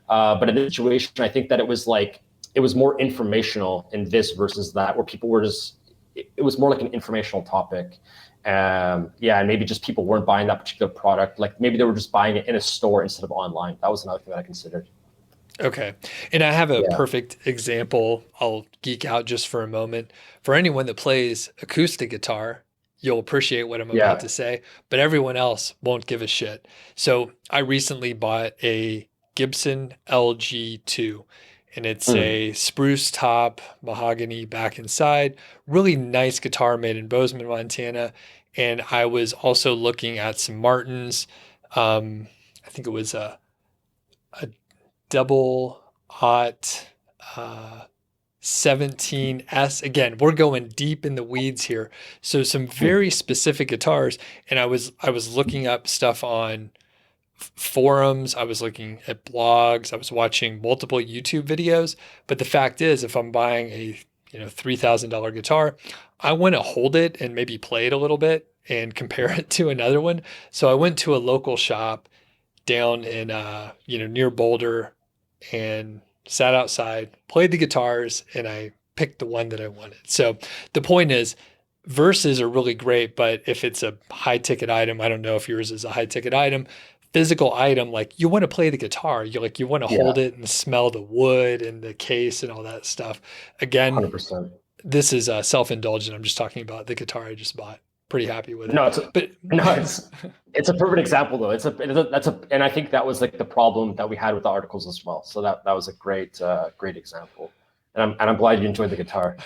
But in this situation, I think that it was like, it was more informational in this versus that, where people were just, it was more like an informational topic. Yeah, and maybe just people weren't buying that particular product. Like, maybe they were just buying it in a store instead of online. That was another thing that I considered. Okay. And I have a perfect example. I'll geek out just for a moment. For anyone that plays acoustic guitar, you'll appreciate what I'm about to say, but everyone else won't give a shit. So I recently bought a Gibson LG2, and it's a spruce top, mahogany back and side, really nice guitar made in Bozeman, Montana. And I was also looking at some Martins. I think it was a double hot 17S. Again, we're going deep in the weeds here. So some very specific guitars. And I was looking up stuff on forums, I was looking at blogs, I was watching multiple YouTube videos. But the fact is, if I'm buying a $3,000 guitar, I want to hold it and maybe play it a little bit and compare it to another one. So I went to a local shop down in near Boulder and sat outside, played the guitars, and I picked the one that I wanted. So the point is, verses are really great, but if it's a high ticket item, I don't know if yours is a high ticket item, physical item, like you want to play the guitar, you want to Yeah, hold it and smell the wood and the case and all that stuff. Again, 100%. this is self-indulgent. I'm just talking about the guitar I just bought. Pretty happy with No, it. But it's a perfect example though. And I think that was like the problem that we had with the articles as well. So that was a great example. And I'm glad you enjoyed the guitar.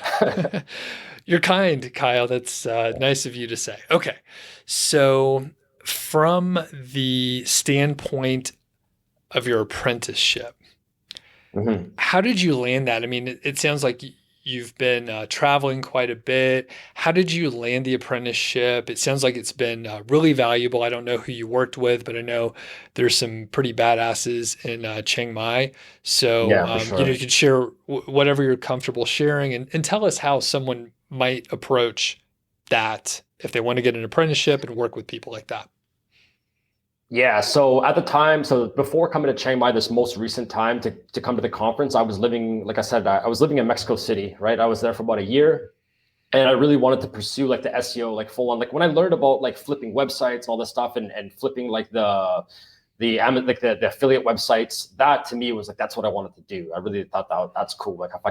you're kind, Kyle. That's nice of you to say. Okay. So from the standpoint of your apprenticeship, Mhm. how did you land that? I mean, it sounds like you've been traveling quite a bit. How did you land the apprenticeship? It sounds like it's been really valuable. I don't know who you worked with, but I know there's some pretty badasses in Chiang Mai. So, Yeah, for you sure. could share whatever you're comfortable sharing, and tell us how someone might approach that if they want to get an apprenticeship and work with people like that. Yeah. So at the time, so before coming to Chiang Mai, this most recent time to come to the conference, I was living, like I said, I was living in Mexico City, right? I was there for about a year. And I really wanted to pursue like the SEO, like full on. Like when I learned about like flipping websites and all this stuff, and flipping like the affiliate websites, that to me was like that's what I wanted to do. I really thought that's cool. Like if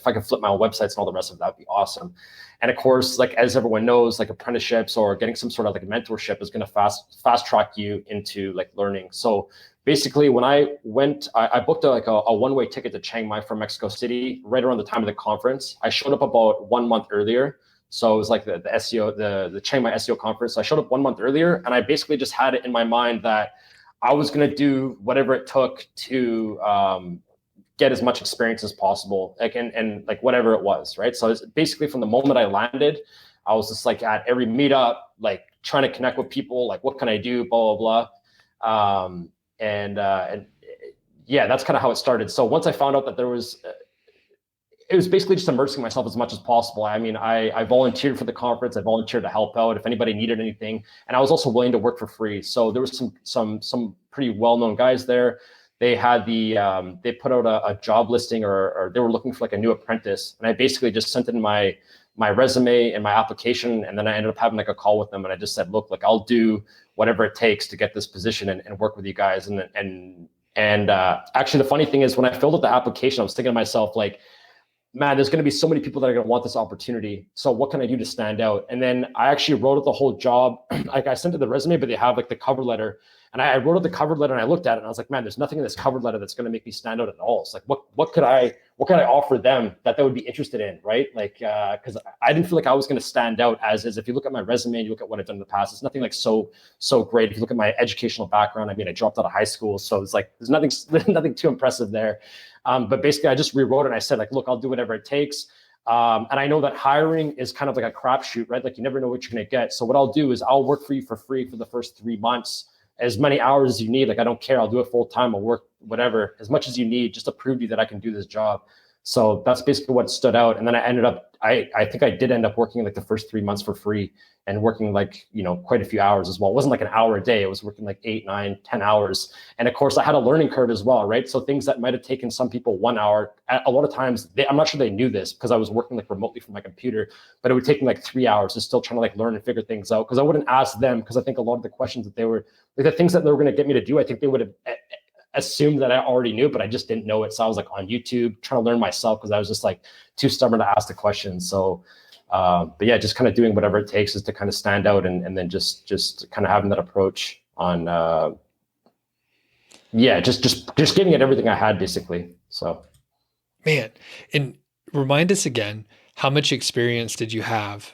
I could flip my own websites and all the rest of that, would be awesome. And of course, like as everyone knows, like apprenticeships or getting some sort of like mentorship is going to fast track you into like learning. So basically, when I booked a one-way ticket to Chiang Mai from Mexico City right around the time of the conference. I showed up about 1 month earlier. So it was like the SEO, the Chiang Mai SEO conference. So I showed up 1 month earlier, and I basically just had it in my mind that I was going to do whatever it took to get as much experience as possible, like and like whatever it was, right? So it's basically from the moment I landed, I was just like at every meetup, like trying to connect with people, like what can I do, blah blah blah, and yeah, that's kind of how it started. So once I found out that there was it was basically just immersing myself as much as possible. I mean, I volunteered for the conference. I volunteered to help out if anybody needed anything, and I was also willing to work for free. So there was some pretty well known guys there. They had they put out a job listing, or they were looking for like a new apprentice, and I basically just sent in my resume and my application, and then I ended up having like a call with them, and I just said, look, like I'll do whatever it takes to get this position and work with you guys. And actually, the funny thing is, when I filled out the application, I was thinking to myself like, man, there's going to be so many people that are going to want this opportunity. So what can I do to stand out? And then I actually wrote out the whole job. Like I sent it the resume, but they have like the cover letter. And I wrote out the cover letter and I looked at it and I was like, man, there's nothing in this cover letter that's going to make me stand out at all. It's like, what could I offer them that they would be interested in, right? Like, because I didn't feel like I was going to stand out as if you look at my resume and you look at what I've done in the past, it's nothing like so great. If you look at my educational background, I mean, I dropped out of high school, so it's like there's nothing too impressive there. But basically, I just rewrote it and I said, like, look, I'll do whatever it takes. And I know that hiring is kind of like a crapshoot, right? Like you never know what you're going to get. So what I'll do is I'll work for you for free for the first 3 months, as many hours as you need. Like I don't care. I'll do it full time. I'll work whatever, as much as you need, just to prove to you that I can do this job. So that's basically what stood out. And then I think I did end up working like the first 3 months for free and working like, quite a few hours as well. It wasn't like an hour a day. It was working like 8, 9, 10 hours. And of course I had a learning curve as well, right? So things that might've taken some people 1 hour, a lot of times I'm not sure they knew this because I was working like remotely from my computer, but it would take me like 3 hours to still trying to like learn and figure things out. Cause I wouldn't ask them, because I think a lot of the questions that they were, like the things that they were going to get me to do, I think they would have assumed that I already knew, but I just didn't know it. So I was like on YouTube trying to learn myself because I was just like too stubborn to ask the questions. So, but yeah, just kind of doing whatever it takes is to kind of stand out, and then just kind of having that approach on, yeah, just giving it everything I had basically. So, Man, and remind us again, how much experience did you have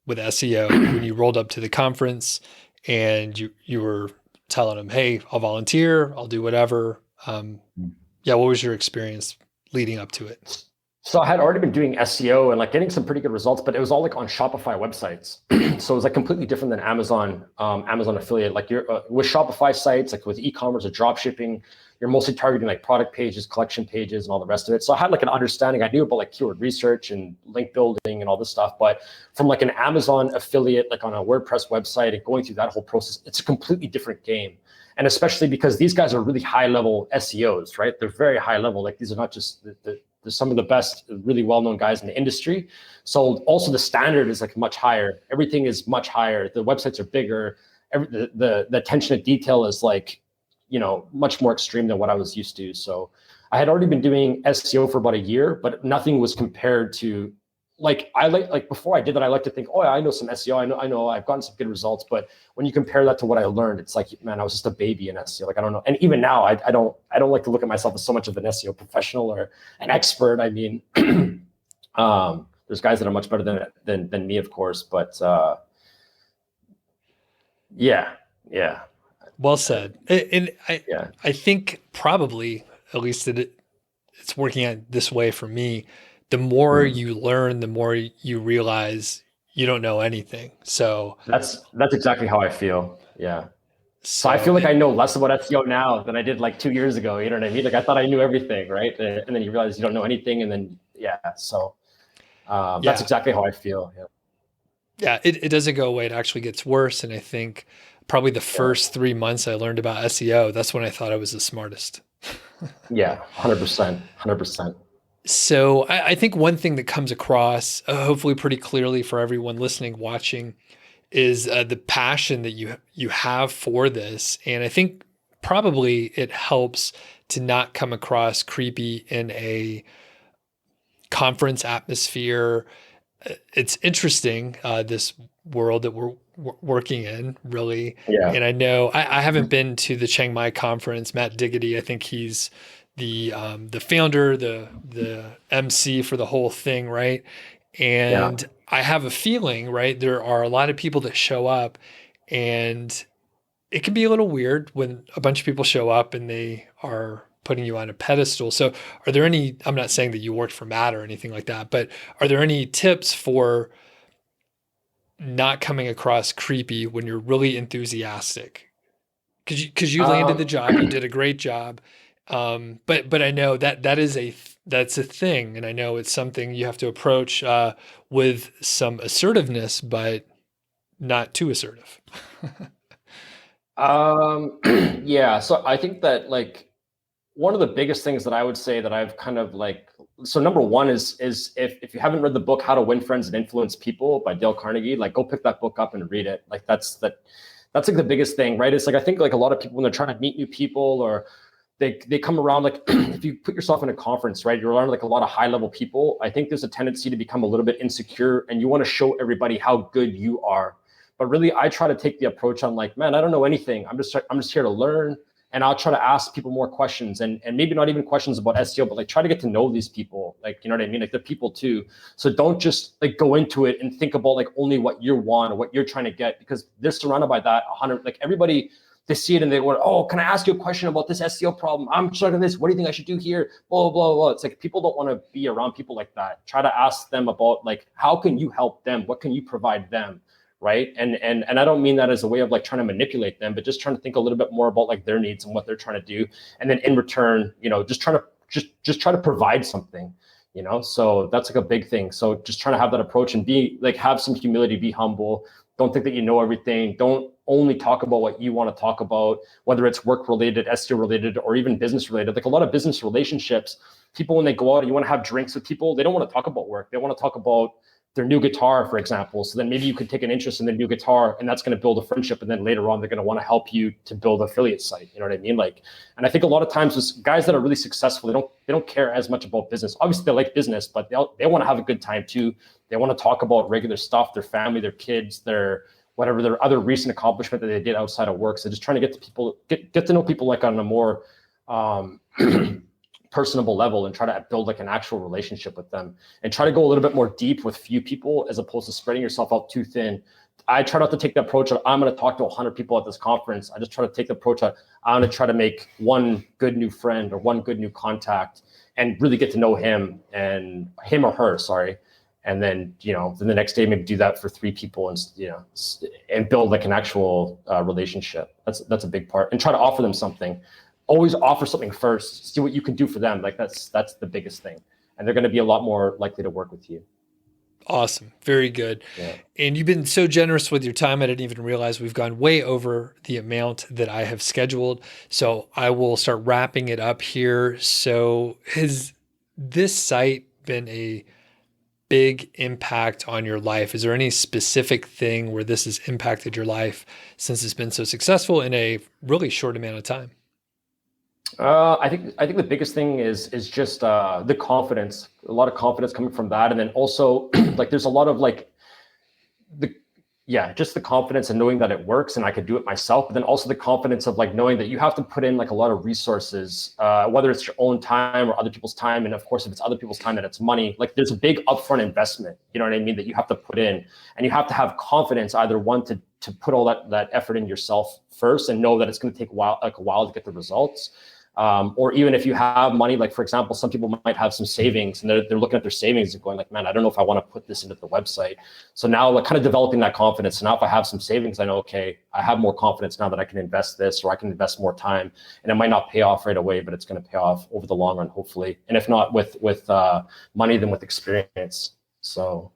with SEO when you rolled up to the conference and you were telling them, hey, I'll volunteer, I'll do whatever. Yeah, what was your experience leading up to it? So I had already been doing SEO and like getting some pretty good results, but it was all like on Shopify websites. So it was like completely different than Amazon, Amazon affiliate. Like you're with Shopify sites, like with e-commerce or drop shipping, you're mostly targeting like product pages, collection pages, and all the rest of it. So I had like an understanding. I knew about like keyword research and link building and all this stuff. But from like an Amazon affiliate, like on a WordPress website and going through that whole process, it's a completely different game. And especially because these guys are really high level SEOs, right? They're very high level. Like these are not just some of the best, really well-known guys in the industry. So also the standard is like much higher. Everything is much higher. The websites are bigger. The attention to detail is like, much more extreme than what I was used to. So I had already been doing SEO for about a year, but nothing was compared to like before I did that, I like to think, oh, I know some SEO. I know I've gotten some good results. But when you compare that to what I learned, it's like, man, I was just a baby in SEO. Like, I don't know. And even now, I don't like to look at myself as so much of an SEO professional or an expert. I mean, there's guys that are much better than me, of course. But yeah. Well said. And I think probably, at least it's working out this way for me, the more you learn, the more you realize you don't know anything. So that's exactly how I feel. Yeah. So I feel like I know less about SEO now than I did like 2 years ago. You know what I mean? Like I thought I knew everything, right? And then you realize you don't know anything. And then, so that's exactly how I feel. Yeah, it doesn't go away. It actually gets worse. And I think probably the first 3 months I learned about SEO, that's when I thought I was the smartest. Yeah, 100%. So I think one thing that comes across, hopefully pretty clearly for everyone listening, watching, is the passion that you have for this. And I think probably it helps to not come across creepy in a conference atmosphere. It's interesting, this world that we're working in, really. Yeah. And I know I haven't been to the Chiang Mai conference. Matt Diggity, I think he's the founder, the MC for the whole thing, right? And I have a feeling, right, there are a lot of people that show up, and it can be a little weird when a bunch of people show up and they are putting you on a pedestal. So are there any, I'm not saying that you worked for Matt or anything like that, but are there any tips for not coming across creepy when you're really enthusiastic? Because you landed the job, you did a great job. But I know that's a thing, and I know it's something you have to approach with some assertiveness, but not too assertive. Yeah. So I think that like one of the biggest things that I would say that I've kind of like, so number one is if you haven't read the book How to Win Friends and Influence People by Dale Carnegie, like go pick that book up and read it. Like that's like the biggest thing, right? It's like I think like a lot of people when they're trying to meet new people or they come around, like if you put yourself in a conference, right, you're around like a lot of high level people. I think there's a tendency to become a little bit insecure and you want to show everybody how good you are. But really, I try to take the approach on like, man, I don't know anything. I'm just here to learn. And I'll try to ask people more questions and maybe not even questions about SEO, but like try to get to know these people. Like, you know what I mean? Like they're people too. So don't just like go into it and think about like only what you want or what you're trying to get, because they're surrounded by that 100, like everybody, they see it and they want, oh, can I ask you a question about this SEO problem? I'm struggling this. What do you think I should do here? Blah, blah, blah. It's like people don't want to be around people like that. Try to ask them about like, how can you help them? What can you provide them? Right. And I don't mean that as a way of like trying to manipulate them, but just trying to think a little bit more about like their needs and what they're trying to do. And then in return, just try to provide something, so that's like a big thing. So just trying to have that approach and be like, have some humility, be humble. Don't think that you know everything. Don't only talk about what you want to talk about, whether it's work related, SEO related, or even business related. Like a lot of business relationships, people, when they go out and you want to have drinks with people, they don't want to talk about work. They want to talk about their new guitar, for example. So then maybe you could take an interest in their new guitar, and that's going to build a friendship. And then later on, they're going to want to help you to build an affiliate site. You know what I mean? Like, and I think a lot of times with guys that are really successful, they don't care as much about business. Obviously, they like business, but they want to have a good time too. They want to talk about regular stuff, their family, their kids, their whatever, their other recent accomplishment that they did outside of work. So just trying to get to people, get to know people like on a more personable level and try to build like an actual relationship with them and try to go a little bit more deep with few people as opposed to spreading yourself out too thin I try not to take the approach of I'm going to talk to 100 people at this conference. I just try to take the approach of I'm going to try to make one good new friend or one good new contact and really get to know him or her, sorry. And then, then the next day, maybe do that for 3 people and build like an actual relationship. That's a big part, and try to offer them something. Always offer something first, see what you can do for them. Like that's the biggest thing. And they're going to be a lot more likely to work with you. Awesome. Very good. Yeah. And you've been so generous with your time. I didn't even realize we've gone way over the amount that I have scheduled. So I will start wrapping it up here. So has this site been a big impact on your life? Is there any specific thing where this has impacted your life since it's been so successful in a really short amount of time? I think the biggest thing is just the confidence. A lot of confidence coming from that, and then also like there's a lot of like just the confidence and knowing that it works and I could do it myself. But then also the confidence of like knowing that you have to put in like a lot of resources, whether it's your own time or other people's time, and of course if it's other people's time, then it's money. Like there's a big upfront investment, you know what I mean, that you have to put in, and you have to have confidence either one to put all that effort in yourself first and know that it's going to take a while to get the results. Or even if you have money, like for example, some people might have some savings and they're looking at their savings and going like, man, I don't know if I want to put this into the website. So now like kind of developing that confidence. So now if I have some savings, I know, okay, I have more confidence now that I can invest this, or I can invest more time, and it might not pay off right away, but it's going to pay off over the long run, hopefully. And if not with money, then with experience. So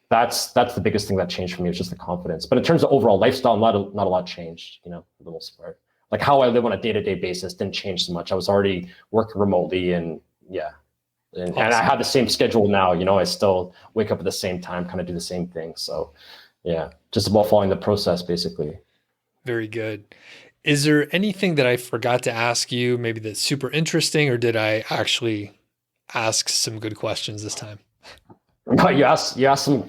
that's the biggest thing that changed for me, is just the confidence. But in terms of overall lifestyle, not a lot changed, for the most part. Like how I live on a day-to-day basis didn't change so much. I was already working remotely and awesome. And I have the same schedule now, I still wake up at the same time, kind of do the same thing. So yeah, just about following the process basically. Very good. Is there anything that I forgot to ask you, maybe that's super interesting, or did I actually ask some good questions this time? No, you asked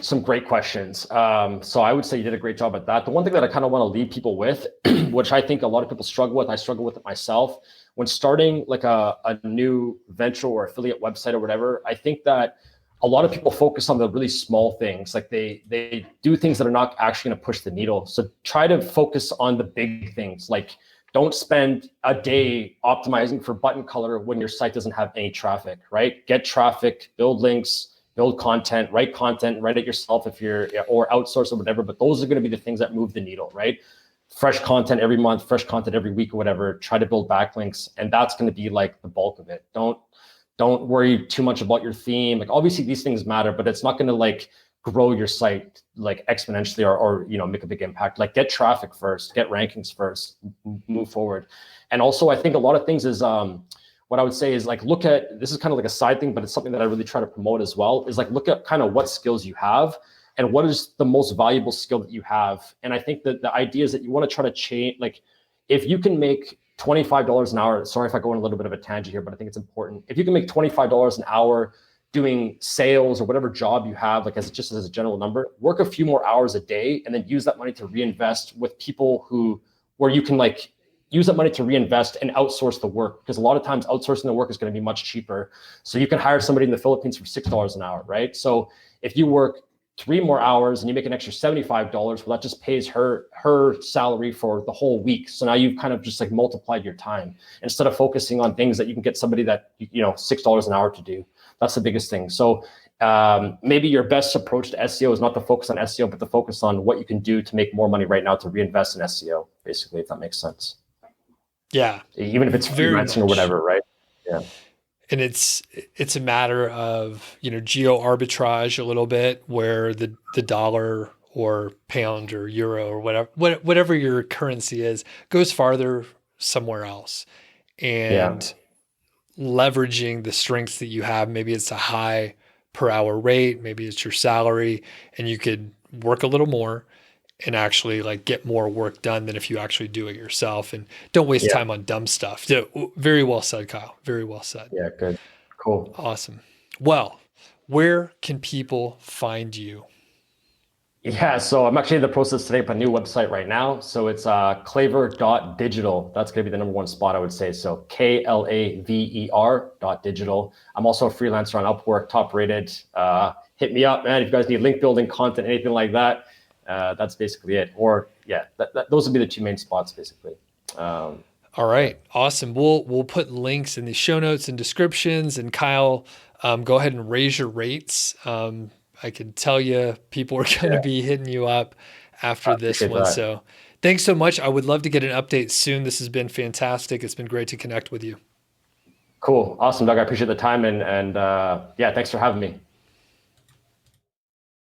some great questions. So I would say you did a great job at that. The one thing that I kind of want to leave people with, which I think a lot of people struggle with, I struggle with it myself, when starting like a new venture or affiliate website or whatever, I think that a lot of people focus on the really small things. Like they do things that are not actually going to push the needle. So try to focus on the big things. Like don't spend a day optimizing for button color when your site doesn't have any traffic, right? Get traffic, build links, build content, write it yourself or outsource or whatever. But those are going to be the things that move the needle, right? Fresh content every month, fresh content every week or whatever. Try to build backlinks, and that's going to be like the bulk of it. Don't worry too much about your theme. Like obviously these things matter, but it's not going to like grow your site like exponentially or make a big impact. Like get traffic first, get rankings first, move forward. And also I think a lot of things is what I would say is like, look at, this is kind of like a side thing, but it's something that I really try to promote as well, is like, look at kind of what skills you have and what is the most valuable skill that you have. And I think that the idea is that you want to try to change, like if you can make $25 an hour, sorry if I go on a little bit of a tangent here, but I think it's important. If you can make $25 an hour doing sales or whatever job you have, like as a general number, work a few more hours a day and then use that money to reinvest with people where you can like, use that money to reinvest and outsource the work, because a lot of times outsourcing the work is going to be much cheaper. So you can hire somebody in the Philippines for $6 an hour, right? So if you work 3 more hours and you make an extra $75, well, that just pays her salary for the whole week. So now you've kind of just like multiplied your time instead of focusing on things that you can get somebody that, $6 an hour to do. That's the biggest thing. So maybe your best approach to SEO is not to focus on SEO, but to focus on what you can do to make more money right now to reinvest in SEO, basically, if that makes sense. Yeah. Even if it's freelancing or whatever, right? Yeah. And it's a matter of, geo arbitrage a little bit, where the dollar or pound or euro or whatever your currency is goes farther somewhere else. And leveraging the strengths that you have, maybe it's a high per hour rate, maybe it's your salary, and you could work a little more and actually like get more work done than if you actually do it yourself, and don't waste time on dumb stuff. So, very well said, Kyle. Very well said. Yeah, good. Cool. Awesome. Well, where can people find you? Yeah, so I'm actually in the process today of a new website right now. So it's klaver.digital. That's going to be the #1 spot, I would say. So KLAVER.digital. I'm also a freelancer on Upwork, top rated. Hit me up, man. If you guys need link building content, anything like that, That's basically it. Or yeah, those would be the two main spots basically. All right, awesome. We'll put links in the show notes and descriptions. And Kyle, go ahead and raise your rates. I can tell you people are going to be hitting you up I after this appreciate one. that. So thanks so much. I would love to get an update soon. This has been fantastic. It's been great to connect with you. Cool. Awesome, Doug. I appreciate the time and yeah, thanks for having me.